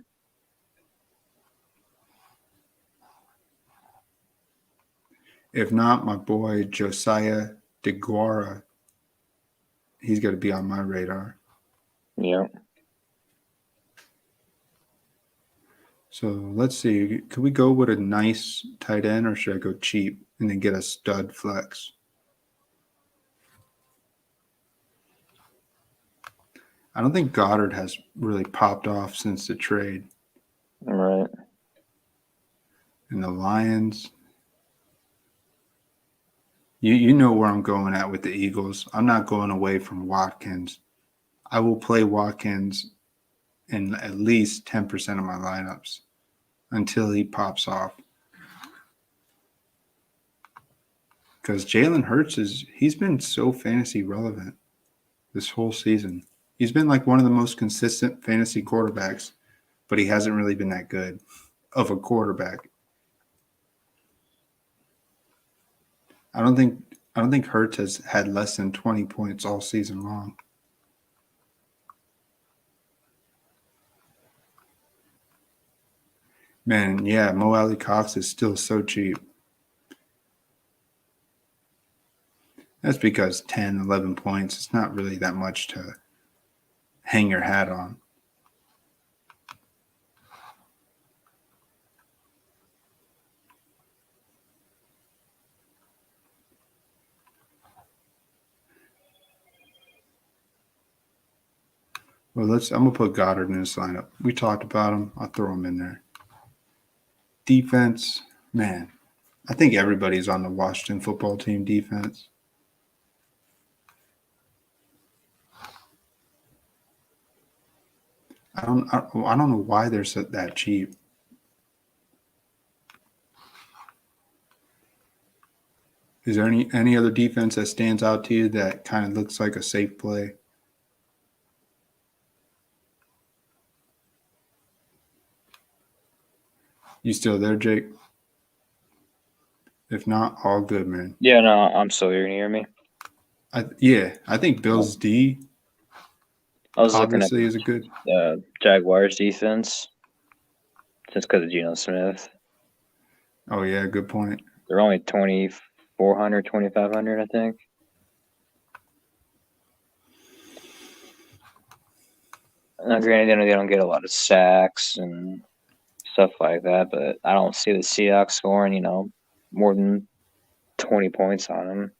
If not, my boy Josiah DeGuara. He's going to be on my radar. Yeah. So let's see. Could we go with a nice tight end, or should I go cheap and then get a stud flex? I don't think Goddard has really popped off since the trade. Right. And the Lions, you know where I'm going at with the Eagles. I'm not going away from Watkins. I will play Watkins in at least 10% of my lineups until he pops off. Because Jalen Hurts he's been so fantasy relevant this whole season. He's been like one of the most consistent fantasy quarterbacks, but he hasn't really been that good of a quarterback. I don't think Hurts has had less than 20 points all season long. Man, yeah, Mo Alley Cox is still so cheap. That's because 10, 11 points, it's not really that much to hang your hat on. Well, I'm going to put Goddard in this lineup. We talked about him. I'll throw him in there. Defense, man, I think everybody's on the Washington football team defense. I don't know why they're that cheap. Is there any other defense that stands out to you that kind of looks like a safe play? You still there, Jake? If not, all good, man. Yeah, no, I'm still here. Can you hear me? I think Bills D I was looking at obviously is a good. the Jaguars defense just because of Geno Smith. Oh yeah, good point. They're only 2,400, 2,500, I think. Now, granted, they don't get a lot of sacks and stuff like that, but I don't see the Seahawks scoring, more than 20 points on them.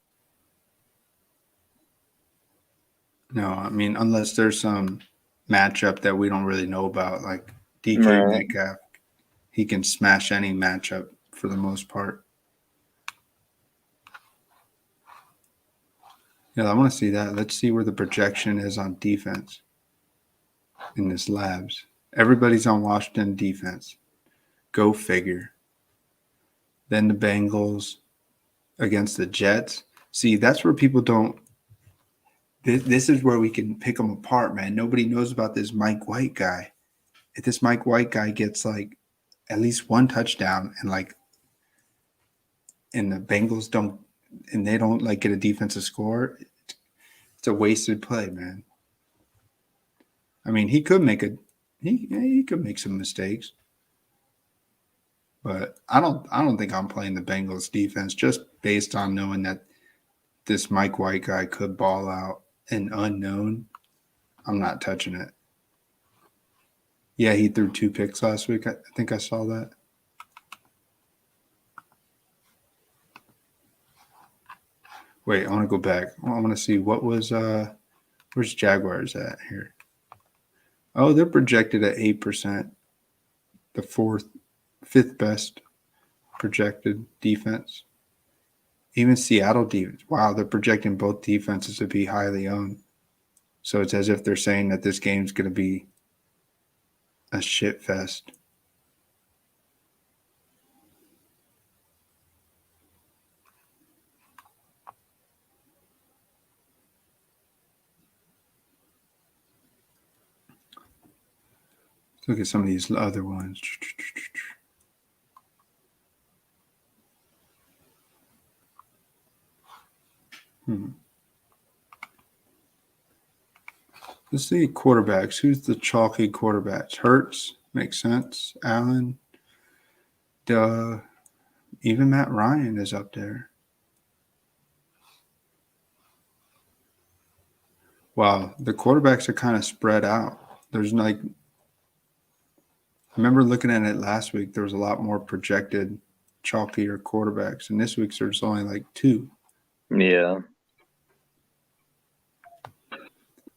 No, I mean unless there's some matchup that we don't really know about, like DK Right. Metcalf, he can smash any matchup for the most part. Yeah, I want to see that. Let's see where the projection is on defense in this labs. Everybody's on Washington defense. Go figure. Then the Bengals against the Jets. See, that's where people don't. This is where we can pick them apart, man. Nobody knows about this Mike White guy. If this Mike White guy gets like at least one touchdown and the Bengals don't, and they don't like get a defensive score, it's a wasted play, man. I mean, he could make some mistakes, but I don't think I'm playing the Bengals defense just based on knowing that this Mike White guy could ball out an unknown. I'm not touching it. Yeah, he threw 2 picks last week. I think I saw that. Wait, I want to go back. I want to see what was where's Jaguars at here? Oh, they're projected at 8%. The fifth best projected defense. Even Seattle defense. Wow, they're projecting both defenses to be highly owned. So it's as if they're saying that this game's going to be a shit fest. Let's look at some of these other ones. Let's see quarterbacks. Who's the chalky quarterbacks? Hurts makes sense. Allen, duh. Even Matt Ryan is up there. Wow, the quarterbacks are kind of spread out. There's like, I remember looking at it last week. There was a lot more projected chalkier quarterbacks, and this week there's only like 2. Yeah.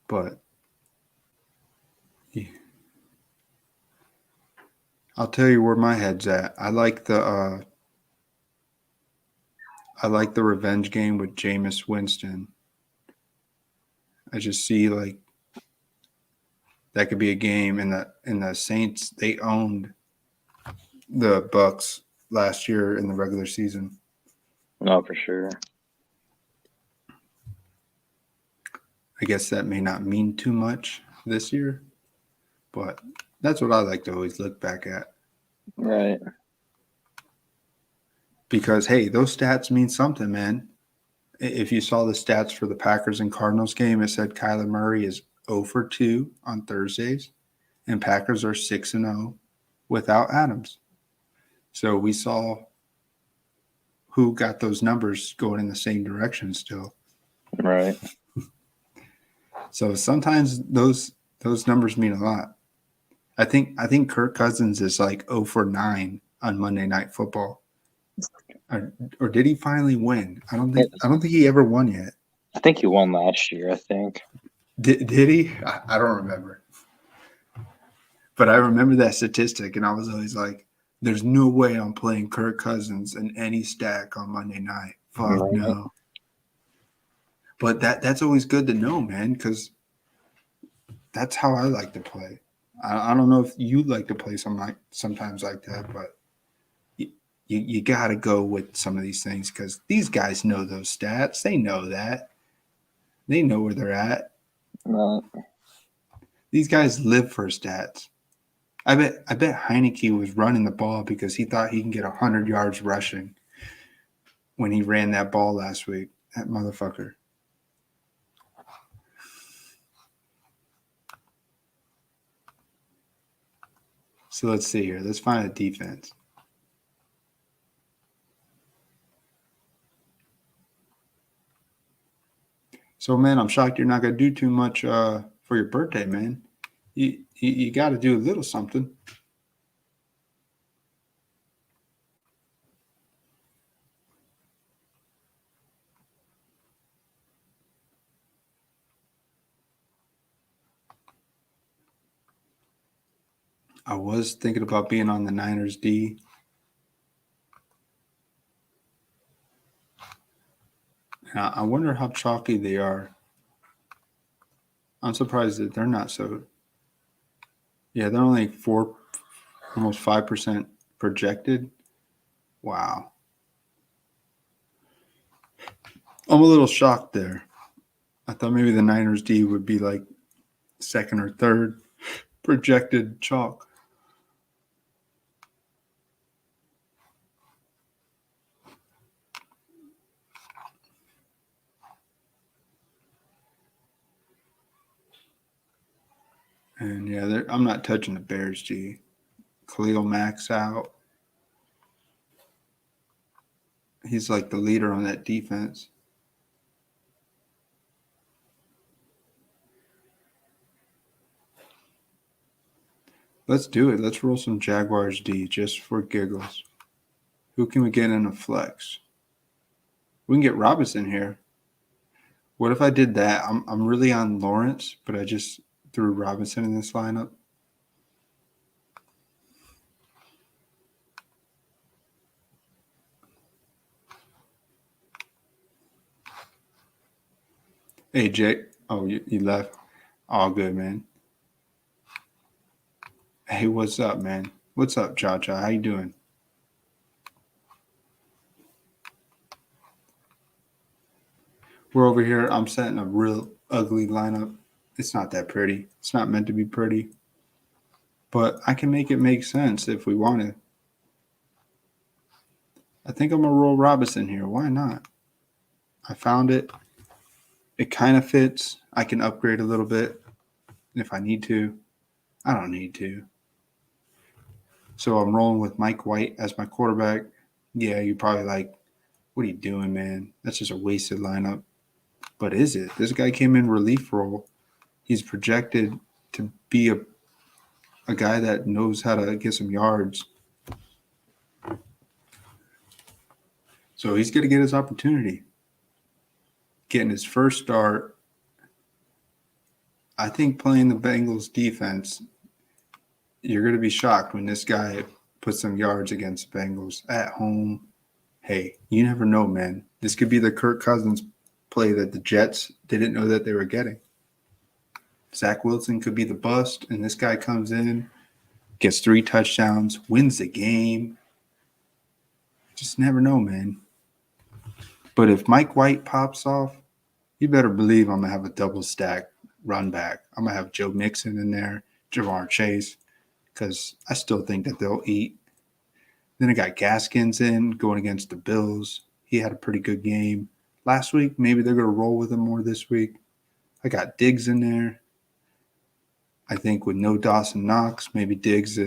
But yeah. I'll tell you where my head's at. I like the revenge game with Jameis Winston. I just see like that could be a game, and the Saints, they owned the Bucks last year in the regular season. No, for sure. I guess that may not mean too much this year, but that's what I like to always look back at. Right. Because, hey, those stats mean something, man. If you saw the stats for the Packers and Cardinals game, it said Kyler Murray is 0 for 2 on Thursdays, and Packers are 6-0 without Adams. So we saw who got those numbers going in the same direction still. Right. So sometimes those numbers mean a lot. I think Kirk Cousins is like 0 for 9 on Monday Night Football. Or did he finally win? I don't think he ever won yet. I think he won last year, I think. Did he? I don't remember. But I remember that statistic, and I was always like, there's no way I'm playing Kirk Cousins in any stack on Monday night. Fuck Right. no. But that's always good to know, man, because that's how I like to play. I don't know if you like to play sometimes like that, but you got to go with some of these things because these guys know those stats. They know that. They know where they're at. Right. These guys live for stats. I bet Heineke was running the ball because he thought he can get 100 yards rushing when he ran that ball last week. That motherfucker. So let's see here. Let's find a defense. So, man, I'm shocked you're not going to do too much for your birthday, man. You got to do a little something. I was thinking about being on the Niners D. I wonder how chalky they are. I'm surprised that they're not so. Yeah, they're only almost 5% projected. Wow. I'm a little shocked there. I thought maybe the Niners D would be like second or third projected chalk. And yeah, I'm not touching the Bears D. Khalil Mack's out. He's like the leader on that defense. Let's do it. Let's roll some Jaguars D just for giggles. Who can we get in a flex? We can get Robinson here. What if I did that? I'm really on Lawrence, but I just threw Robinson in this lineup. Hey, Jake. Oh, you left. All good, man. Hey, what's up, man? What's up, Cha-Cha? How you doing? We're over here. I'm setting a real ugly lineup. It's not that pretty. It's not meant to be pretty. But I can make it make sense if we want to. I think I'm going to roll Robinson here. Why not? I found it. It kind of fits. I can upgrade a little bit if I need to. I don't need to. So I'm rolling with Mike White as my quarterback. Yeah, you're probably like, what are you doing, man? That's just a wasted lineup. But is it? This guy came in relief role. He's projected to be a guy that knows how to get some yards. So he's going to get his opportunity. Getting his first start. I think playing the Bengals defense, you're going to be shocked when this guy puts some yards against the Bengals at home. Hey, you never know, man. This could be the Kirk Cousins play that the Jets didn't know that they were getting. Zach Wilson could be the bust, and this guy comes in, gets 3 touchdowns, wins the game. Just never know, man. But if Mike White pops off, you better believe I'm going to have a double stack run back. I'm going to have Joe Mixon in there, Jamar Chase, because I still think that they'll eat. Then I got Gaskins in going against the Bills. He had a pretty good game last week. Maybe they're going to roll with him more this week. I got Diggs in there. I think with no Dawson Knox, maybe Diggs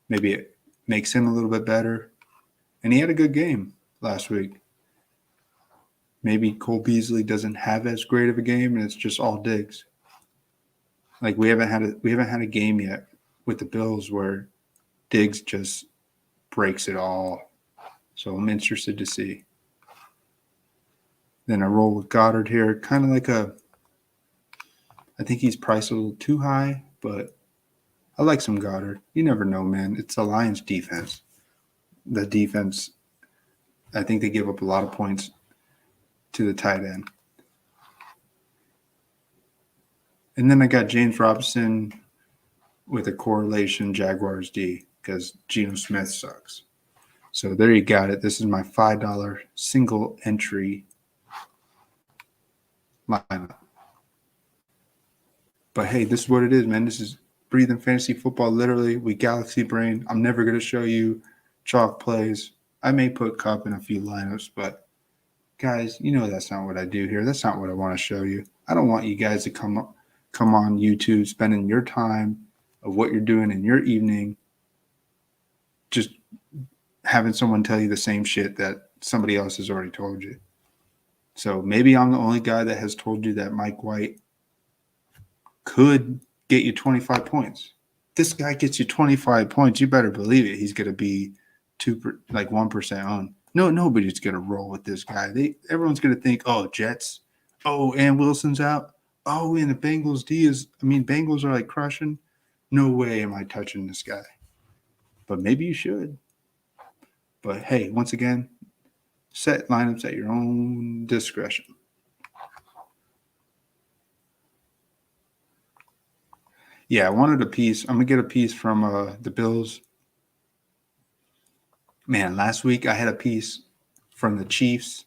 maybe it makes him a little bit better. And he had a good game last week. Maybe Cole Beasley doesn't have as great of a game, and it's just all Diggs. Like we haven't had a game yet with the Bills where Diggs just breaks it all. So I'm interested to see. Then I roll with Goddard here, kind of like I think he's priced a little too high, but I like some Goddard. You never know, man. It's the Lions defense. The defense, I think they give up a lot of points to the tight end. And then I got James Robinson with a correlation Jaguars D because Geno Smith sucks. So there you got it. This is my $5 single entry lineup. But hey, this is what it is, man. This is breathing fantasy football. Literally, we galaxy brain. I'm never going to show you chalk plays. I may put Cup in a few lineups, but guys, you know that's not what I do here. That's not what I want to show you. I don't want you guys to come on YouTube spending your time of what you're doing in your evening just having someone tell you the same shit that somebody else has already told you. So maybe I'm the only guy that has told you that Mike White could get you 25 points. This guy gets you 25 points. You better believe it. He's going to be 1% on. No, nobody's going to roll with this guy. Everyone's going to think, oh, Jets. Oh, and Wilson's out. Oh, and the Bengals are like crushing. No way am I touching this guy. But maybe you should. But hey, once again, set lineups at your own discretion. Yeah, I wanted a piece. I'm going to get a piece from the Bills. Man, last week I had a piece from the Chiefs.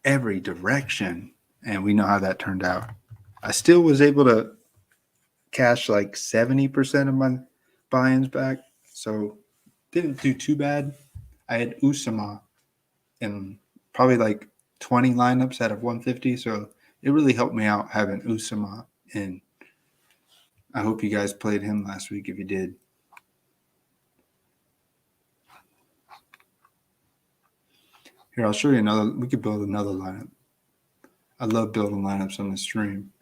Every direction. And we know how that turned out. I still was able to cash like 70% of my buy-ins back. So didn't do too bad. I had Usama in probably like 20 lineups out of 150. So it really helped me out having Usama in. I hope you guys played him last week if you did. Here, I'll show you another. We could build another lineup. I love building lineups on the stream.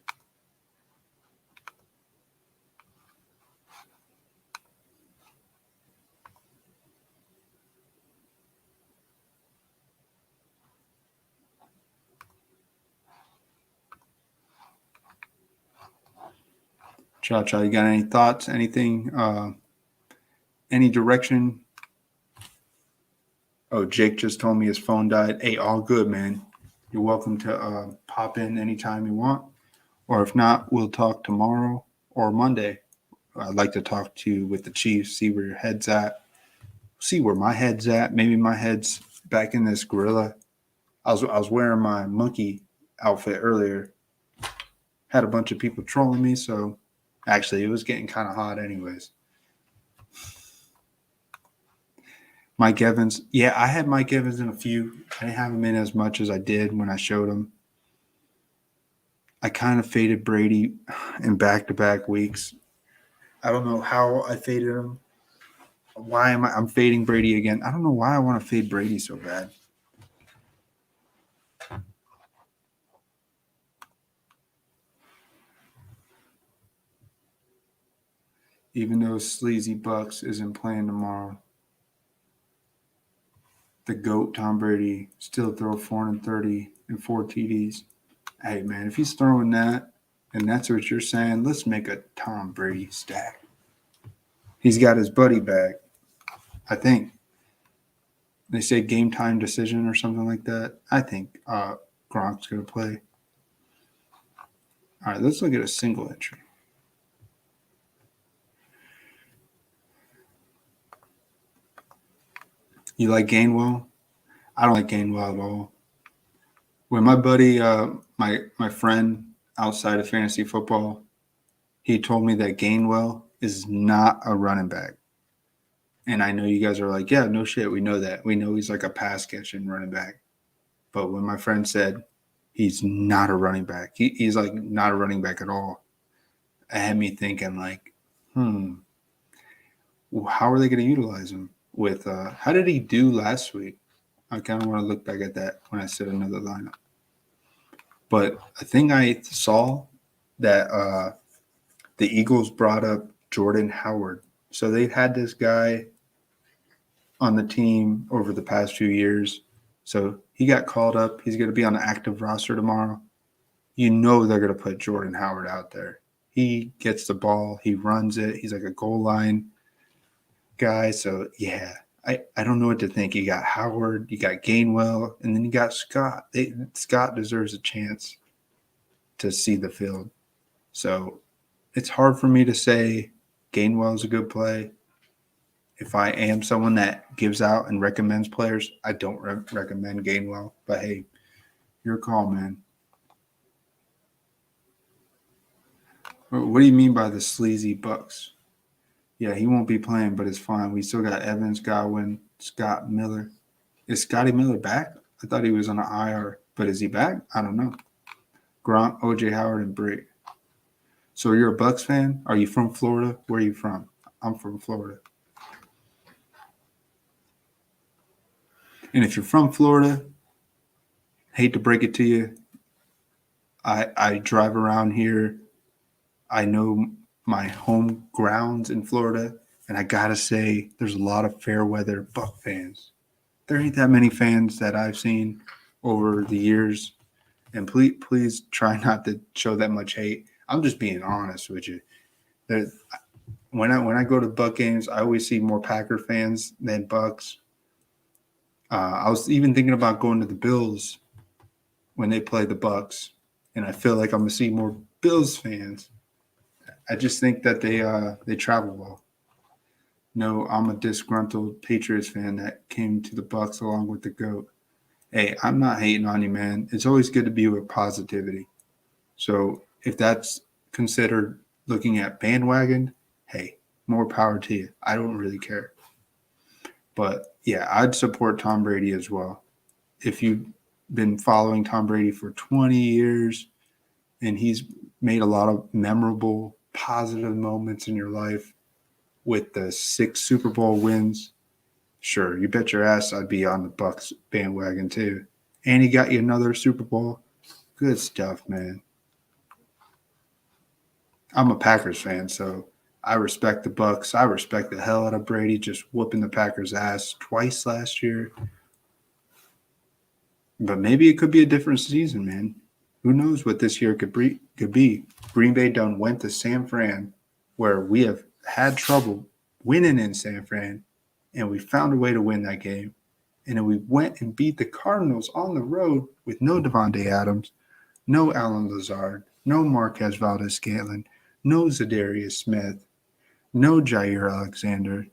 Cha, you got any thoughts? Anything? Any direction? Oh, Jake just told me his phone died. Hey, all good, man. You're welcome to pop in anytime you want. Or if not, we'll talk tomorrow or Monday. I'd like to talk to you with the Chiefs, see where your head's at. See where my head's at. Maybe my head's back in this gorilla. I was wearing my monkey outfit earlier. Had a bunch of people trolling me, so actually it was getting kind of hot anyways. Mike Evans. Yeah, I had Mike Evans in a few. I didn't have him in as much as I did when I showed him. I kind of faded Brady in back-to-back weeks. I don't know how I faded him. Why am I'm fading Brady again? I don't know why I want to fade Brady so bad. Even though Sleazy Bucks isn't playing tomorrow, the GOAT Tom Brady still throw 430 and 4 TDs. Hey, man, if he's throwing that, and that's what you're saying, let's make a Tom Brady stack. He's got his buddy back, I think. They say game time decision or something like that. I think Gronk's going to play. All right, let's look at a single entry. You like Gainwell? I don't like Gainwell at all. When my buddy, my friend outside of fantasy football, he told me that Gainwell is not a running back. And I know you guys are like, yeah, no shit, we know that. We know he's like a pass-catching running back. But when my friend said he's not a running back, he's like not a running back at all, it had me thinking like, how are they going to utilize him? With how did he do last week? I kind of want to look back at that when I set another lineup. But I think I saw that the Eagles brought up Jordan Howard. So they've had this guy on the team over the past few years. So he got called up. He's going to be on the active roster tomorrow. You know they're going to put Jordan Howard out there. He gets the ball. He runs it. He's like a goal line guy. So, yeah, I don't know what to think. You got Howard, you got Gainwell, and then you got Scott. Scott deserves a chance to see the field. So it's hard for me to say Gainwell is a good play. if I am someone that gives out and recommends players, I don't recommend Gainwell. But hey, your call, man. What do you mean by the sleazy Bucks? Yeah, he won't be playing, but it's fine. We still got Evans, Godwin, Scott Miller. Is Scotty Miller back? I thought he was on an IR, but is he back? I don't know. Gronk, OJ Howard, and Brick. So you're a Bucks fan? Are you from Florida? Where are you from? I'm from Florida. And if you're from Florida, hate to break it to you, I drive around here. I know my home grounds in Florida, and I gotta say, there's a lot of fair weather Buck fans. There ain't that many fans that I've seen over the years, and please try not to show that much hate. I'm just being honest with you. When I go to Buck games, I always see more Packer fans than Bucks. I was even thinking about going to the Bills when they play the Bucks, and I feel like I'm gonna see more Bills fans. I just think that they travel well. No, I'm a disgruntled Patriots fan that came to the Bucks along with the GOAT. Hey, I'm not hating on you, man. It's always good to be with positivity. So if that's considered looking at bandwagon, hey, more power to you. I don't really care. But yeah, I'd support Tom Brady as well. If you've been following Tom Brady for 20 years and he's made a lot of memorable, positive moments in your life with the 6 Super Bowl wins, sure, you bet your ass I'd be on the Bucks bandwagon too. And he got you another Super Bowl. Good stuff, man. I'm a Packers fan, so I respect the Bucks. I respect the hell out of Brady just whooping the Packers' ass twice last year. But maybe it could be a different season, man. Who knows what this year could be. Green Bay done went to San Fran, where we have had trouble winning in San Fran, and we found a way to win that game. And then we went and beat the Cardinals on the road with no Devontae Adams, no Alan Lazard, no Marquez Valdez-Scantling, no Zadarius Smith, no Jair Alexander,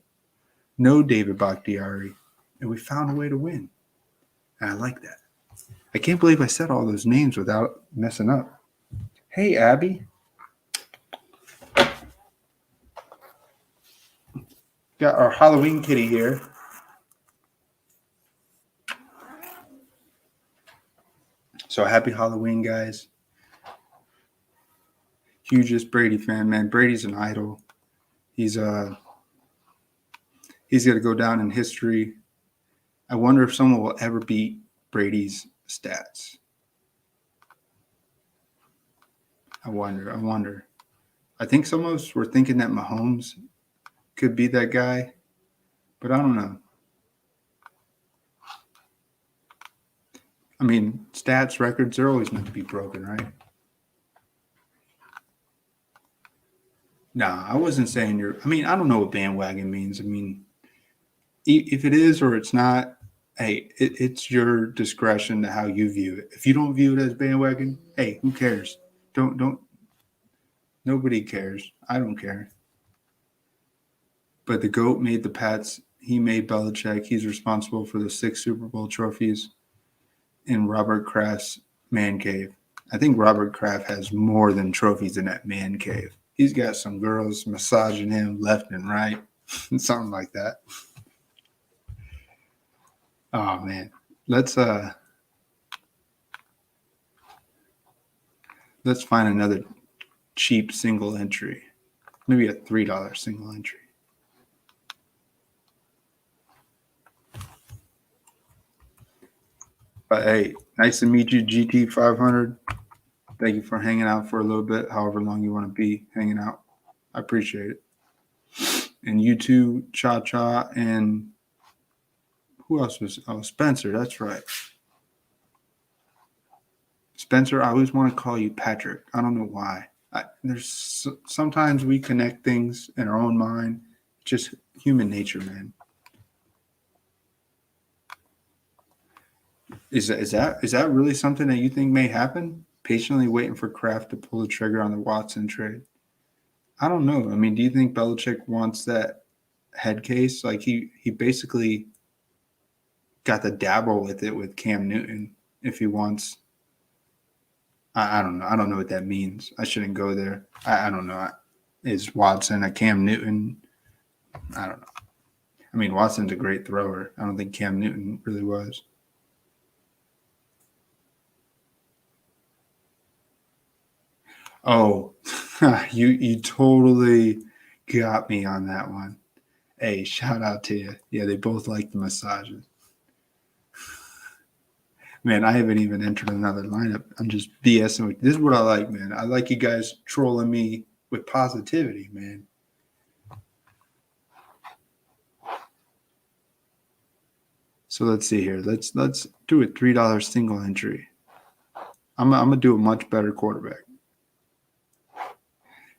no David Bakhtiari, and we found a way to win. And I like that. I can't believe I said all those names without messing up. Hey, Abby. Got our Halloween kitty here. So happy Halloween, guys. Hugest Brady fan, man. Brady's an idol. He's going to go down in history. I wonder if someone will ever beat Brady's stats. I wonder. I think some of us were thinking that Mahomes could be that guy, but I don't know. I mean, stats, records, they're always meant to be broken, right? Nah, I wasn't saying I don't know what bandwagon means. I mean, if it is or it's not, hey, it's your discretion to how you view it. If you don't view it as bandwagon, hey, who cares? Don't. Nobody cares. I don't care. But the GOAT made the Pats. He made Belichick. He's responsible for the 6 Super Bowl trophies in Robert Kraft's man cave. I think Robert Kraft has more than trophies in that man cave. He's got some girls massaging him left and right, something like that. Oh man, let's find another cheap single entry, maybe a $3 single entry. But hey, nice to meet you, GT 500. Thank you for hanging out for a little bit, however long you want to be hanging out. I appreciate it. And you too, Cha Cha, and who else was? Oh, Spencer. That's right. Spencer, I always want to call you Patrick. I don't know why. Sometimes we connect things in our own mind. Just human nature, man. Is that really something that you think may happen? Patiently waiting for Kraft to pull the trigger on the Watson trade. I don't know. I mean, do you think Belichick wants that head case. Like he basically got to dabble with it with Cam Newton if he wants. I don't know. I don't know what that means. I shouldn't go there. I don't know. Is Watson a Cam Newton? I don't know. I mean, Watson's a great thrower. I don't think Cam Newton really was. Oh, you totally got me on that one. Hey, shout out to you. Yeah, they both like the massages. Man, I haven't even entered another lineup. I'm just BSing with. This is what I like, man. I like you guys trolling me with positivity, man. So let's see here. Let's do a $3 single entry. I'm gonna do a much better quarterback.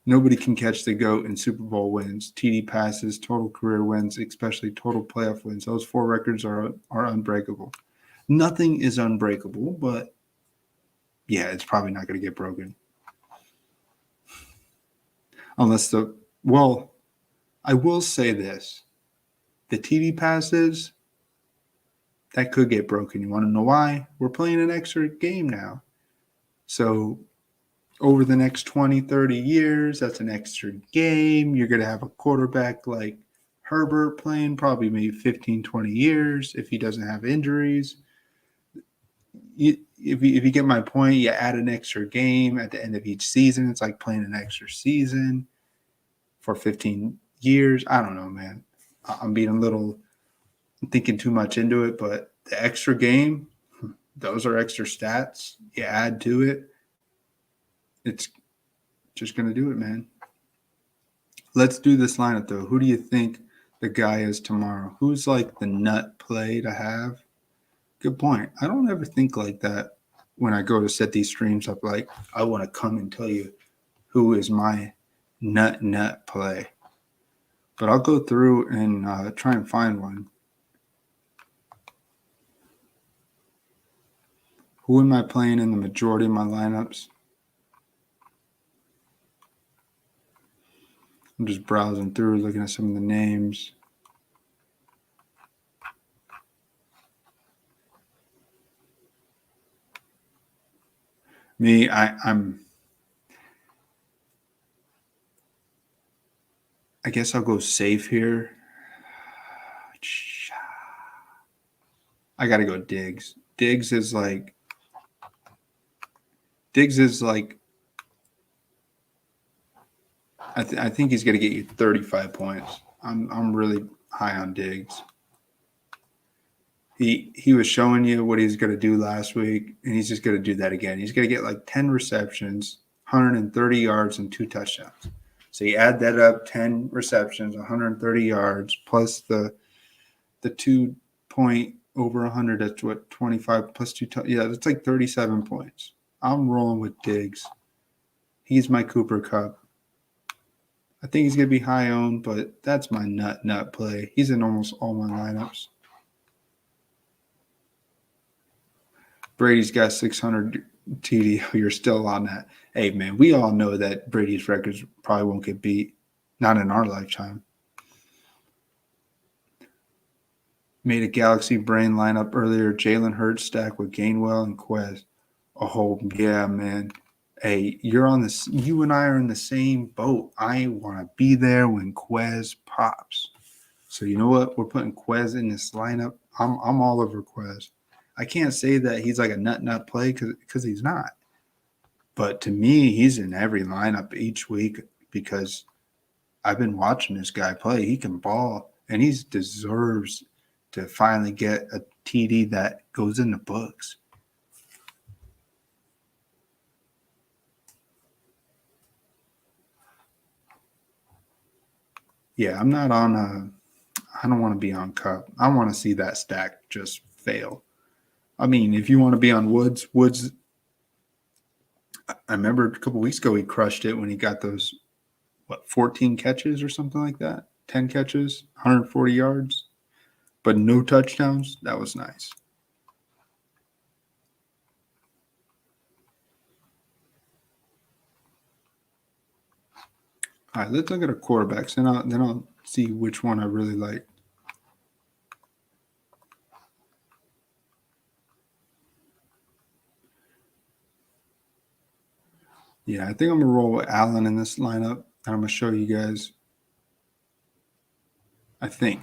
Nobody can catch the GOAT in Super Bowl wins, TD passes, total career wins, especially total playoff wins. Those 4 records are unbreakable. Nothing is unbreakable, but yeah, it's probably not going to get broken. Unless I will say this. The TD passes, that could get broken. You want to know why? We're playing an extra game now. So over the next 20, 30 years, that's an extra game. You're going to have a quarterback like Herbert playing probably maybe 15, 20 years if he doesn't have injuries. If you get my point, you add an extra game at the end of each season. It's like playing an extra season for 15 years. I don't know, man. I'm being thinking too much into it, but the extra game, those are extra stats. You add to it, it's just going to do it, man. Let's do this lineup, though. Who do you think the guy is tomorrow? Who's like the nut play to have? Good point. I don't ever think like that when I go to set these streams up. Like, I want to come and tell you who is my nut play. But I'll go through and try and find one. Who am I playing in the majority of my lineups? I'm just browsing through, looking at some of the names. Me, I guess I'll go safe here. I got to go Diggs. Diggs is like I think he's going to get you 35 points. I'm really high on Diggs. He was showing you what he's going to do last week, and he's just going to do that again. He's going to get like 10 receptions, 130 yards, and 2 touchdowns. So you add that up, 10 receptions, 130 yards, plus the 2 point over 100, that's what, 25 plus 2. Yeah, that's like 37 points. I'm rolling with Diggs. He's my Cooper Cup. I think he's going to be high owned, but that's my nut play. He's in almost all my lineups. Brady's got 600 TD. You're still on that. Hey, man, we all know that Brady's records probably won't get beat. Not in our lifetime. Made a Galaxy Brain lineup earlier. Jalen Hurts stacked with Gainwell and Quez. Oh, yeah, man. Hey, you're on this. You and I are in the same boat. I want to be there when Quez pops. So you know what? We're putting Quez in this lineup. I'm all over Quez. I can't say that he's like a nut play because he's not. But to me, he's in every lineup each week because I've been watching this guy play. He can ball, and he deserves to finally get a TD that goes in the books. Yeah, I'm not on I don't want to be on Cup. I want to see that stack just fail. I mean, if you want to be on Woods, I remember a couple weeks ago he crushed it when he got those, 14 catches or something like that? 10 catches, 140 yards, but no touchdowns. That was nice. All right, let's look at our quarterbacks, and then I'll see which one I really like. Yeah, I think I'm going to roll with Allen in this lineup. And I'm going to show you guys. I think.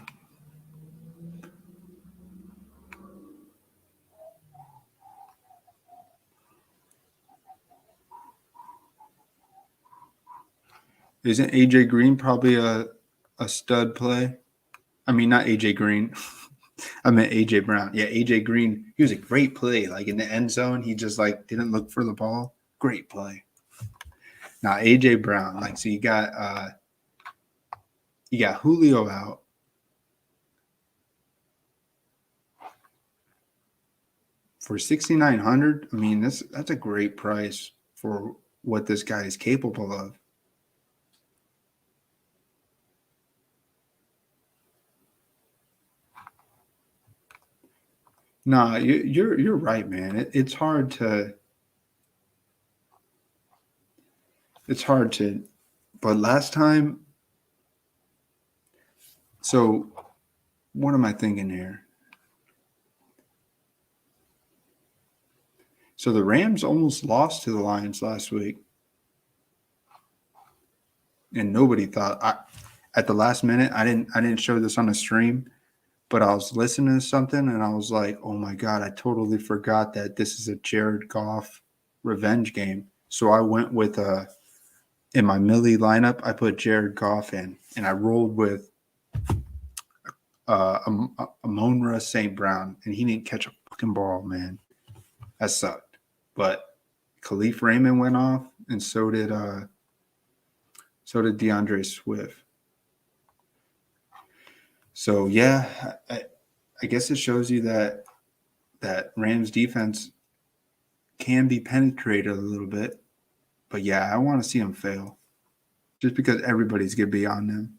Isn't AJ Green probably a stud play? I mean, not AJ Green. I meant AJ Brown. Yeah, AJ Green. He was a great play. Like in the end zone, he just like didn't look for the ball. Great play. Now AJ Brown. Like so, you got Julio out. For 6,900. I mean, that's a great price for what this guy is capable of. Nah, you're right, man. It's hard to. But last time. So, what am I thinking here? So the Rams almost lost to the Lions last week, and nobody thought. At the last minute, I didn't show this on a stream, but I was listening to something and I was like, oh my God, I totally forgot that this is a Jared Goff revenge game. So I went with in my Millie lineup, I put Jared Goff in, and I rolled with Amonra St. Brown, and he didn't catch a fucking ball, man. That sucked. But Khalif Raymond went off, and so did DeAndre Swift. So yeah, I guess it shows you that Rams defense can be penetrated a little bit. But yeah, I want to see them fail. Just because everybody's going to be on them.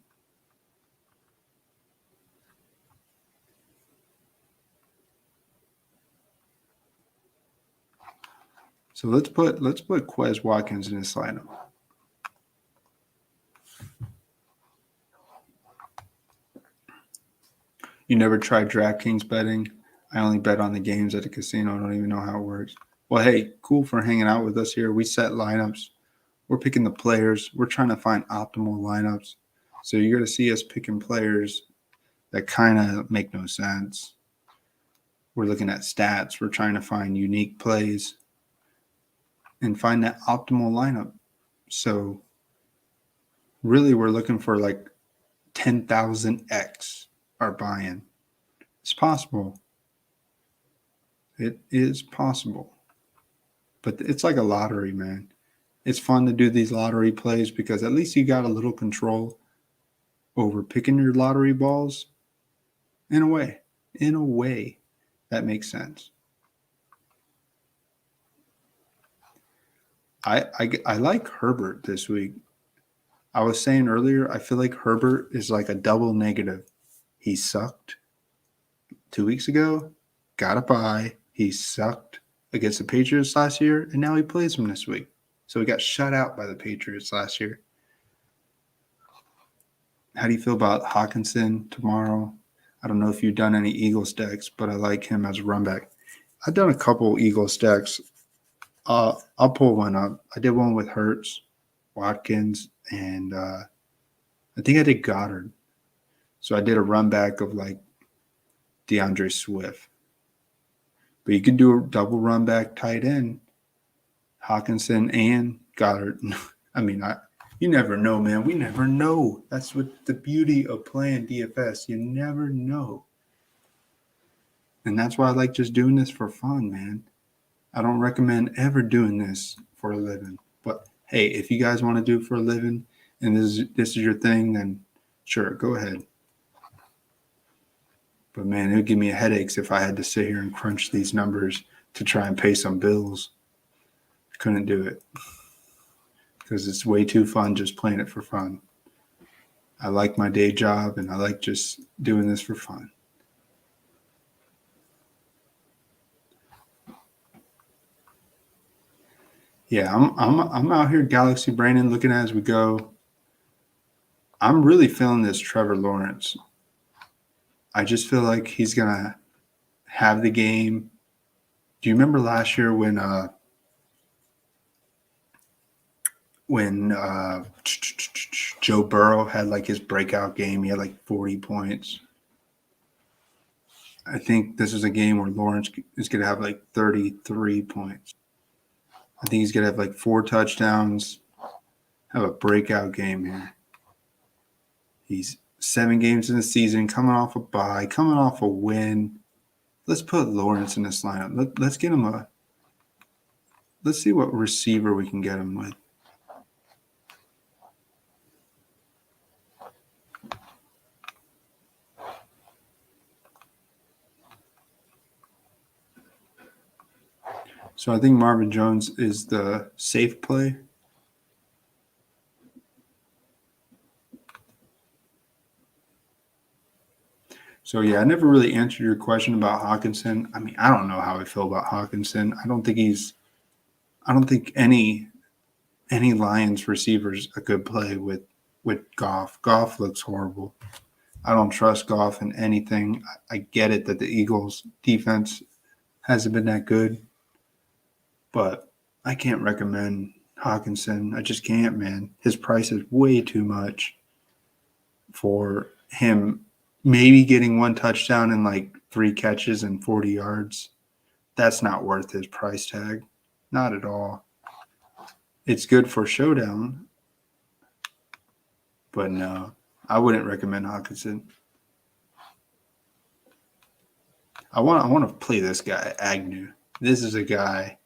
So let's put Quez Watkins in this lineup. You never tried Draftkings betting? I only bet on the games at the casino. I don't even know how it works. Well, hey, cool for hanging out with us here. We set lineups. We're picking the players. We're trying to find optimal lineups. So you're going to see us picking players that kind of make no sense. We're looking at stats. We're trying to find unique plays and find that optimal lineup. So really, we're looking for like 10,000x our buy-in. It's possible. It is possible. But it's like a lottery, man. It's fun to do these lottery plays because at least you got a little control over picking your lottery balls. In a way, that makes sense. I like Herbert this week. I was saying earlier, I feel like Herbert is like a double negative. He sucked 2 weeks ago, got a bye. He sucked against the Patriots last year, and now he plays them this week. So he got shut out by the Patriots last year. How do you feel about Hawkinson tomorrow? I don't know if you've done any Eagles decks, but I like him as a run back. I've done a couple Eagles decks. I'll pull one up. I did one with Hurts, Watkins, and I think I did Goddard. So I did a run back of like DeAndre Swift. But you could do a double run back tight end, Hawkinson and Goddard. I mean, you never know, man. We never know. That's what the beauty of playing DFS. You never know. And that's why I like just doing this for fun, man. I don't recommend ever doing this for a living. But hey, if you guys want to do it for a living and this is your thing, then sure, go ahead. But man, it would give me headaches if I had to sit here and crunch these numbers to try and pay some bills. I couldn't do it because it's way too fun just playing it for fun. I like my day job and I like just doing this for fun. Yeah, I'm out here Galaxy Brandon looking as we go. I'm really feeling this Trevor Lawrence. I just feel like he's going to have the game. Do you remember last year when Joe Burrow had like his breakout game? He had like 40 points. I think this is a game where Lawrence is going to have like 33 points. I think he's going to have like 4 touchdowns, have a breakout game here. He's 7 games in the season, coming off a bye, coming off a win. Let's put Lawrence in this lineup. Let's get him let's see what receiver we can get him with. So I think Marvin Jones is the safe play. So, yeah, I never really answered your question about Hawkinson. I mean, I don't know how I feel about Hawkinson. I don't think any Lions receiver's a good play with Goff. Goff looks horrible. I don't trust Goff in anything. I get it that the Eagles' defense hasn't been that good, but I can't recommend Hawkinson. I just can't, man. His price is way too much for him maybe getting 1 touchdown and like 3 catches and 40 yards. That's not worth his price tag. Not at all. It's good for showdown, but no, I wouldn't recommend Hawkinson. I want to play this guy, Agnew. This is a guy.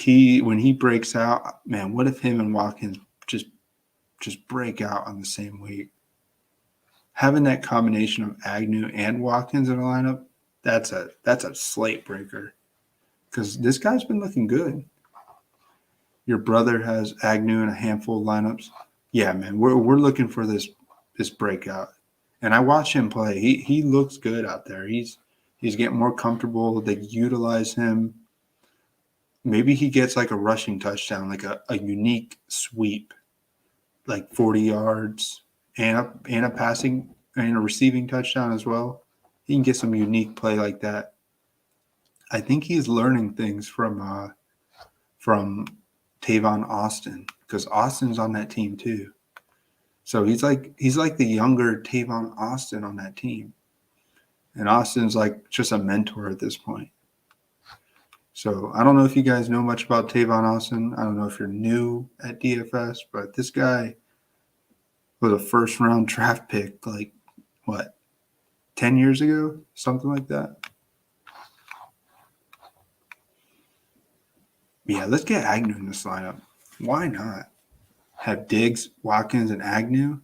When he breaks out, man, what if him and Watkins just break out on the same week? Having that combination of Agnew and Watkins in a lineup, that's a slate breaker. Because this guy's been looking good. Your brother has Agnew in a handful of lineups. Yeah, man, we're looking for this breakout. And I watch him play. He looks good out there. He's getting more comfortable. They utilize him. Maybe he gets like a rushing touchdown, like a unique sweep, like 40 yards and a passing and a receiving touchdown as well. He can get some unique play like that. I think he's learning things from Tavon Austin, because Austin's on that team too. So he's like the younger Tavon Austin on that team. And Austin's like just a mentor at this point. So I don't know if you guys know much about Tavon Austin. I don't know if you're new at DFS, but this guy was a first-round draft pick, like, 10 years ago? Something like that. Yeah, let's get Agnew in this lineup. Why not? Have Diggs, Watkins, and Agnew?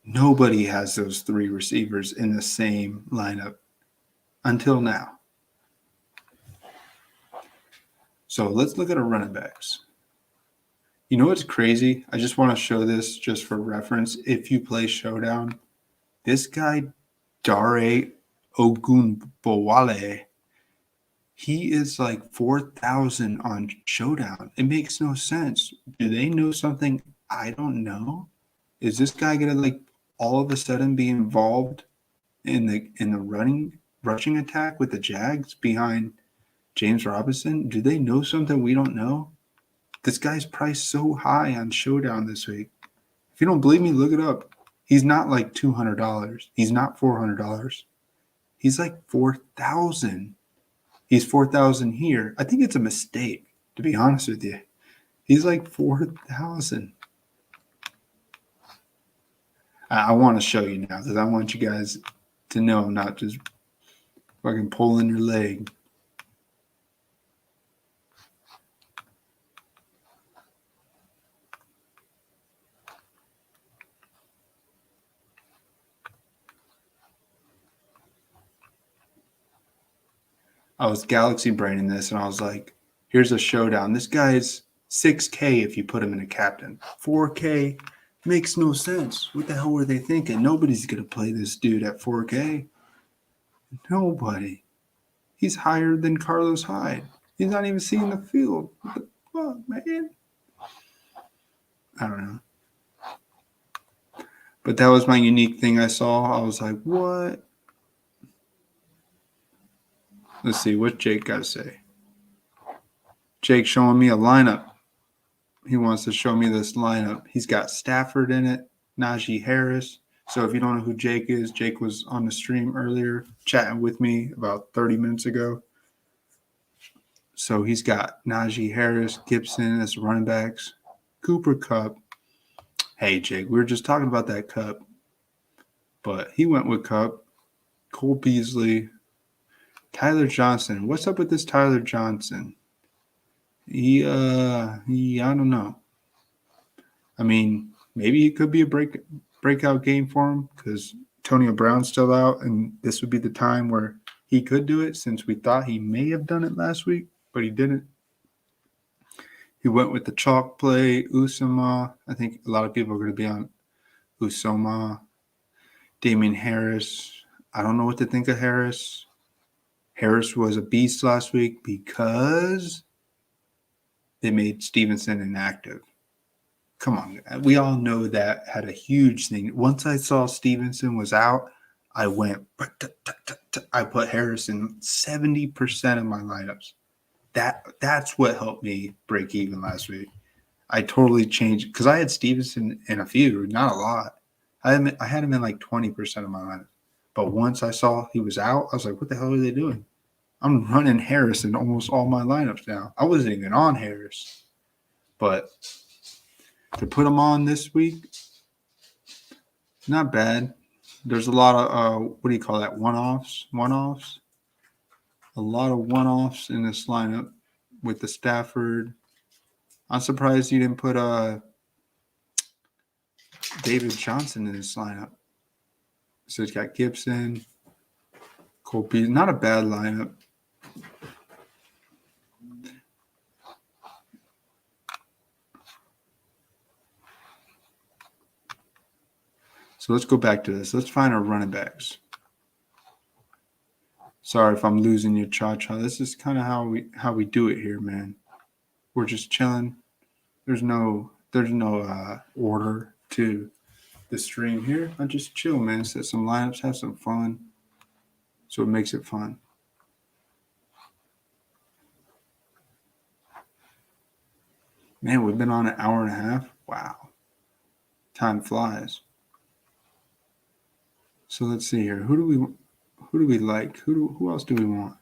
Nobody has those 3 receivers in the same lineup until now. So let's look at our running backs. You know what's crazy? I just want to show this just for reference. If you play Showdown, this guy, Dare Ogunbowale, he is like 4,000 on Showdown. It makes no sense. Do they know something I don't know? Is this guy going to like all of a sudden be involved in the rushing attack with the Jags behind James Robinson? Do they know something we don't know? This guy's priced so high on Showdown this week. If you don't believe me, look it up. He's not like $200. He's not $400. He's like 4,000. He's 4,000 here. I think it's a mistake, to be honest with you. He's like 4,000. I want to show you now because I want you guys to know I'm not just fucking pulling your leg. I was galaxy braining this, and I was like, here's a showdown. This guy's 6K if you put him in a captain. 4K makes no sense. What the hell were they thinking? Nobody's going to play this dude at 4K. Nobody. He's higher than Carlos Hyde. He's not even seeing the field. What the fuck, man? I don't know. But that was my unique thing I saw. I was like, what? Let's see what Jake got to say. Jake showing me a lineup. He wants to show me this lineup. He's got Stafford in it, Najee Harris. So if you don't know who Jake is, Jake was on the stream earlier chatting with me about 30 minutes ago. So he's got Najee Harris, Gibson as running backs, Cooper Kupp. Hey, Jake, we were just talking about that Kupp. But he went with Kupp, Cole Beasley, Tyler Johnson. What's up with this Tyler Johnson? I don't know. I mean, maybe it could be a breakout game for him because Antonio Brown's still out, and this would be the time where he could do it since we thought he may have done it last week, but he didn't. He went with the chalk play, Usama. I think a lot of people are going to be on Usama. Damian Harris. I don't know what to think of Harris. Harris was a beast last week because they made Stevenson inactive. Come on. We all know that had a huge thing. Once I saw Stevenson was out, I went, I put Harris in 70% of my lineups. That's what helped me break even last week. I totally changed because I had Stevenson in a few, not a lot. I had him in like 20% of my lineup. But once I saw he was out, I was like, what the hell are they doing? I'm running Harris in almost all my lineups now. I wasn't even on Harris. But to put him on this week, not bad. There's a lot of, what do you call that, one-offs? A lot of one-offs in this lineup with the Stafford. I'm surprised you didn't put David Johnson in this lineup. So he's got Gibson, Cole Beasley. Not a bad lineup. So let's go back to this. Let's find our running backs. Sorry if I'm losing your cha-cha. This is kind of how we do it here, man. We're just chilling. There's no order to the stream here. I just chill, man. Set some lineups, have some fun. So it makes it fun. Man, we've been on an hour and a half. Wow. Time flies. So let's see here. Who do we like? Who else do we want?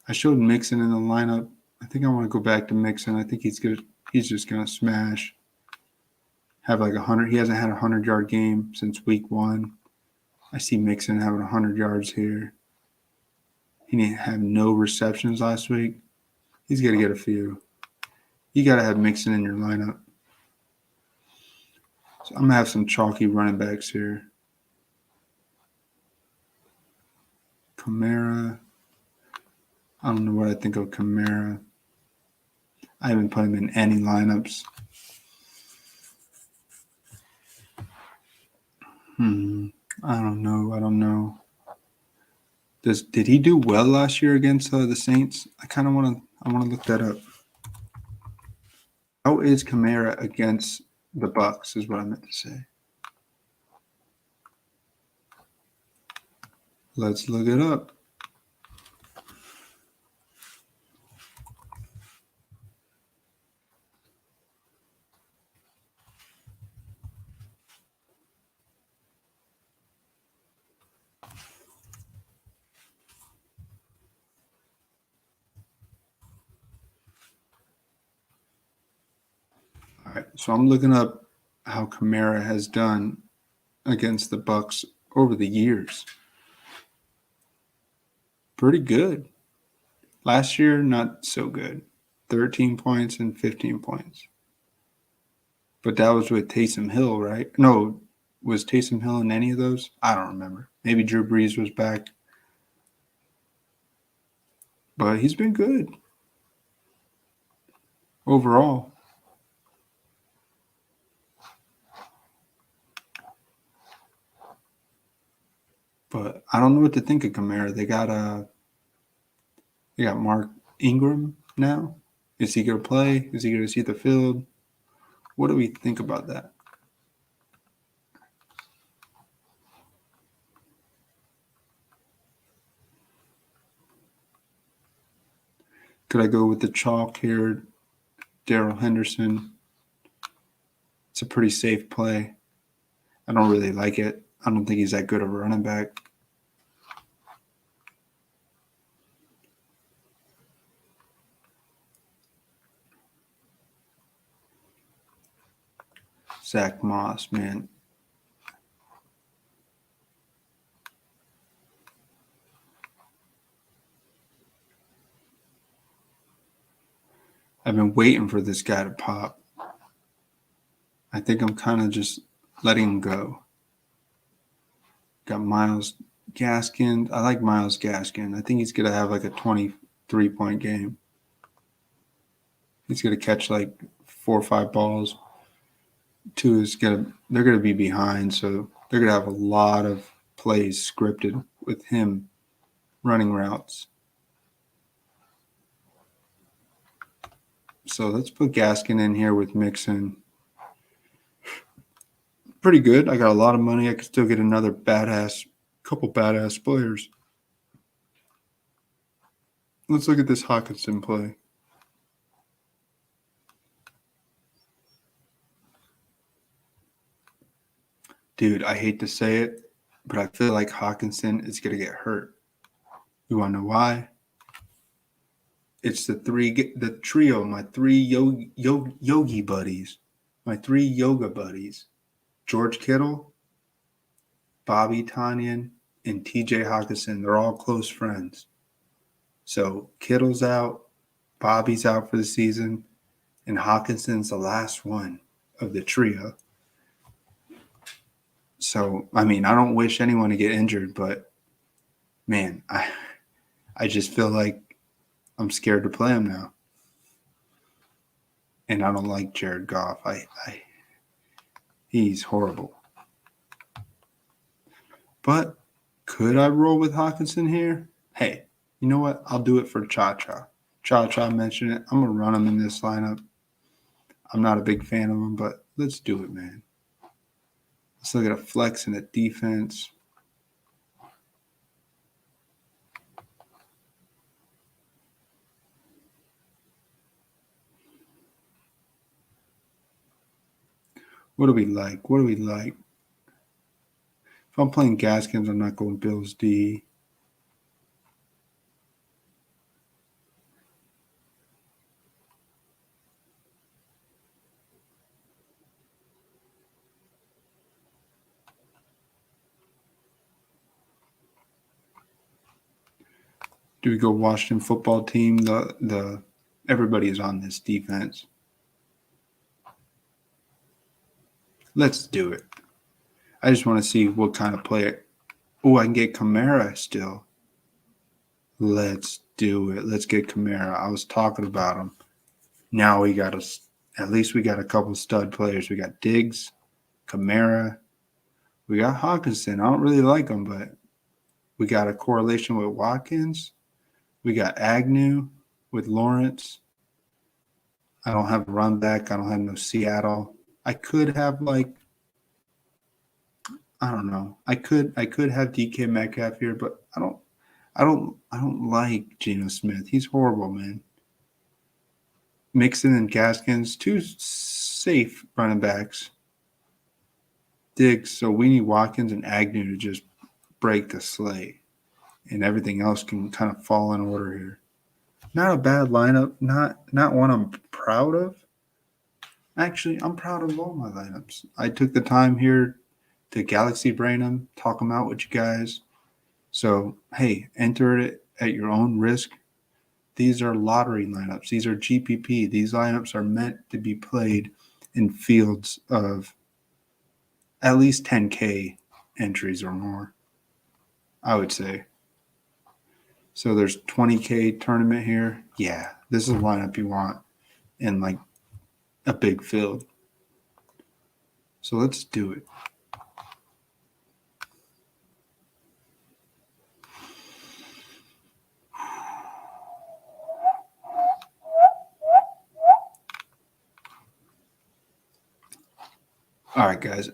I showed Mixon in the lineup. I think I want to go back to Mixon. I think he's just gonna smash. Have like 100. He hasn't had a 100-yard game since week 1. I see Mixon having 100 yards here. He didn't have no receptions last week. He's got to get a few. You got to have Mixon in your lineup. So I'm going to have some chalky running backs here. Kamara. I don't know what I think of Kamara. I haven't put him in any lineups. I don't know. Did he do well last year against the Saints? I want to look that up. How is Kamara against the Bucs is what I meant to say. Let's look it up. All right, so I'm looking up how Kamara has done against the Bucs over the years. Pretty good. Last year, not so good. 13 points and 15 points. But that was with Taysom Hill, right? No, was Taysom Hill in any of those? I don't remember. Maybe Drew Brees was back. But he's been good overall. But I don't know what to think of Kamara. They got Mark Ingram now. Is he going to play? Is he going to see the field? What do we think about that? Could I go with the chalk here? Daryl Henderson. It's a pretty safe play. I don't really like it. I don't think he's that good of a running back. Zach Moss, man. I've been waiting for this guy to pop. I think I'm kind of just letting him go. Got Myles Gaskin. I like Myles Gaskin. I think he's going to have like a 23-point game. He's going to catch like 4 or 5 balls. They're going to be behind, so they're going to have a lot of plays scripted with him running routes. So let's put Gaskin in here with Mixon. Pretty good. I got a lot of money. I could still get another couple badass players. Let's look at this Hawkinson play. Dude, I hate to say it, but I feel like Hawkinson is going to get hurt. You want to know why? It's the trio, my 3 yogi buddies, my 3 yoga buddies, George Kittle, Bobby Tonyan, and TJ Hawkinson. They're all close friends. So Kittle's out, Bobby's out for the season, and Hawkinson's the last one of the trio. So, I mean, I don't wish anyone to get injured, but, man, I just feel like I'm scared to play him now. And I don't like Jared Goff. He's horrible. But could I roll with Hawkinson here? Hey, you know what? I'll do it for Cha-Cha. Cha-Cha mentioned it. I'm going to run him in this lineup. I'm not a big fan of him, but let's do it, man. Let's look at a flex and a defense. What do we like? If I'm playing Gaskins, I'm not going Bills D. Do we go Washington football team? Everybody is on this defense. Let's do it. I just want to see what kind of player. Oh, I can get Kamara still. Let's do it. Let's get Kamara. I was talking about him. Now at least we got a couple stud players. We got Diggs, Kamara. We got Hawkinson. I don't really like him, but we got a correlation with Watkins. We got Agnew with Lawrence. I don't have a run back. I don't have no Seattle. I could have I don't know. I could have DK Metcalf here, but I don't like Geno Smith. He's horrible, man. Mixon and Gaskins, 2 safe running backs. Diggs, so we need Watkins and Agnew to just break the slate. And everything else can kind of fall in order here. Not a bad lineup. Not one I'm proud of. Actually, I'm proud of all my lineups. I took the time here to galaxy brain them, talk them out with you guys. So, hey, enter it at your own risk. These are lottery lineups. These are GPP. These lineups are meant to be played in fields of at least 10K entries or more, I would say. So there's 20K tournament here. Yeah, this is a lineup you want in like a big field. So let's do it. All right, guys.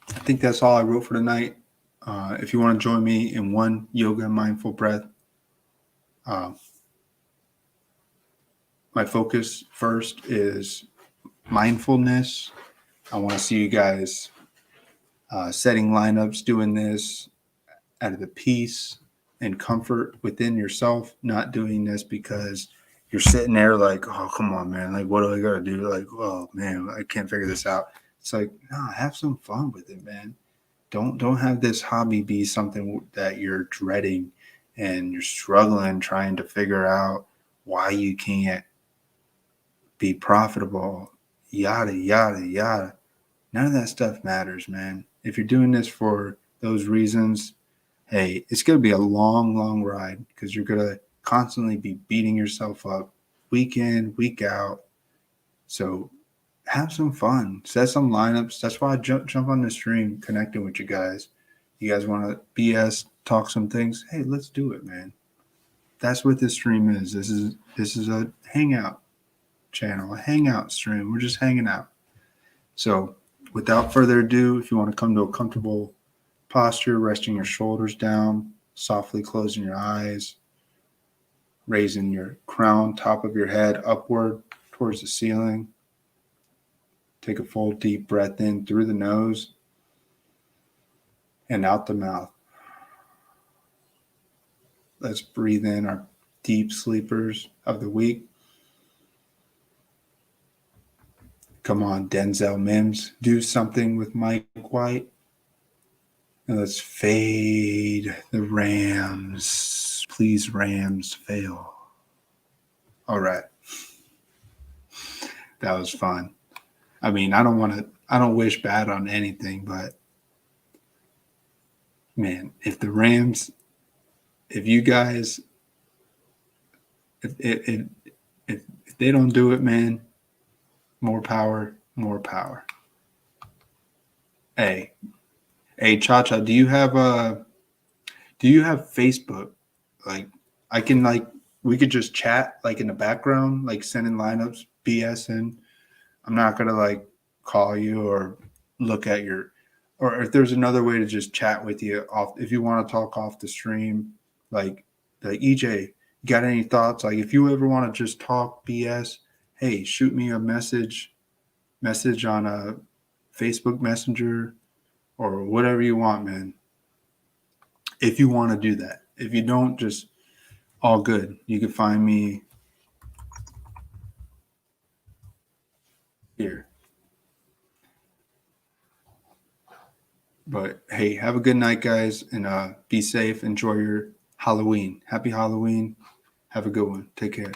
I think that's all I wrote for tonight. If you want to join me in one yoga mindful breath, my focus first is mindfulness. I want to see you guys setting lineups, doing this out of the peace and comfort within yourself, not doing this because you're sitting there like, oh, come on, man. Like, what do I got to do? Like, oh, man, I can't figure this out. It's like, no, have some fun with it, man. Don't have this hobby be something that you're dreading and you're struggling trying to figure out why you can't be profitable, yada, yada, yada. None of that stuff matters, man. If you're doing this for those reasons, hey, it's going to be a long, long ride because you're going to constantly be beating yourself up week in, week out. So have some fun. Set some lineups. That's why I jump on the stream connecting with you guys. You guys want to BS, talk some things? Hey, let's do it, man. That's what this stream is. This is a hangout channel, a hangout stream. We're just hanging out. So without further ado, if you want to come to a comfortable posture, resting your shoulders down, softly closing your eyes, raising your crown, top of your head upward towards the ceiling. Take a full deep breath in through the nose and out the mouth. Let's breathe in our deep sleepers of the week. Come on, Denzel Mims, do something with Mike White. And let's fade the Rams. Please, Rams, fail. All right. That was fun. I mean, I don't wish bad on anything, but man, if the Rams, if you guys, if they don't do it, man, more power, more power. Hey, Cha-Cha, do you have Facebook? Like, I can we could just chat like in the background, like sending lineups, BSing. I'm not gonna call you or look at or if there's another way to just chat with you off. If you want to talk off the stream, like EJ, you got any thoughts? Like if you ever want to just talk BS, hey, shoot me a message on a Facebook Messenger or whatever you want, man. If you want to do that. If you don't, just all good. You can find me here. But hey, have a good night, guys, and be safe. Enjoy your Halloween. Happy Halloween. Have a good one. Take care.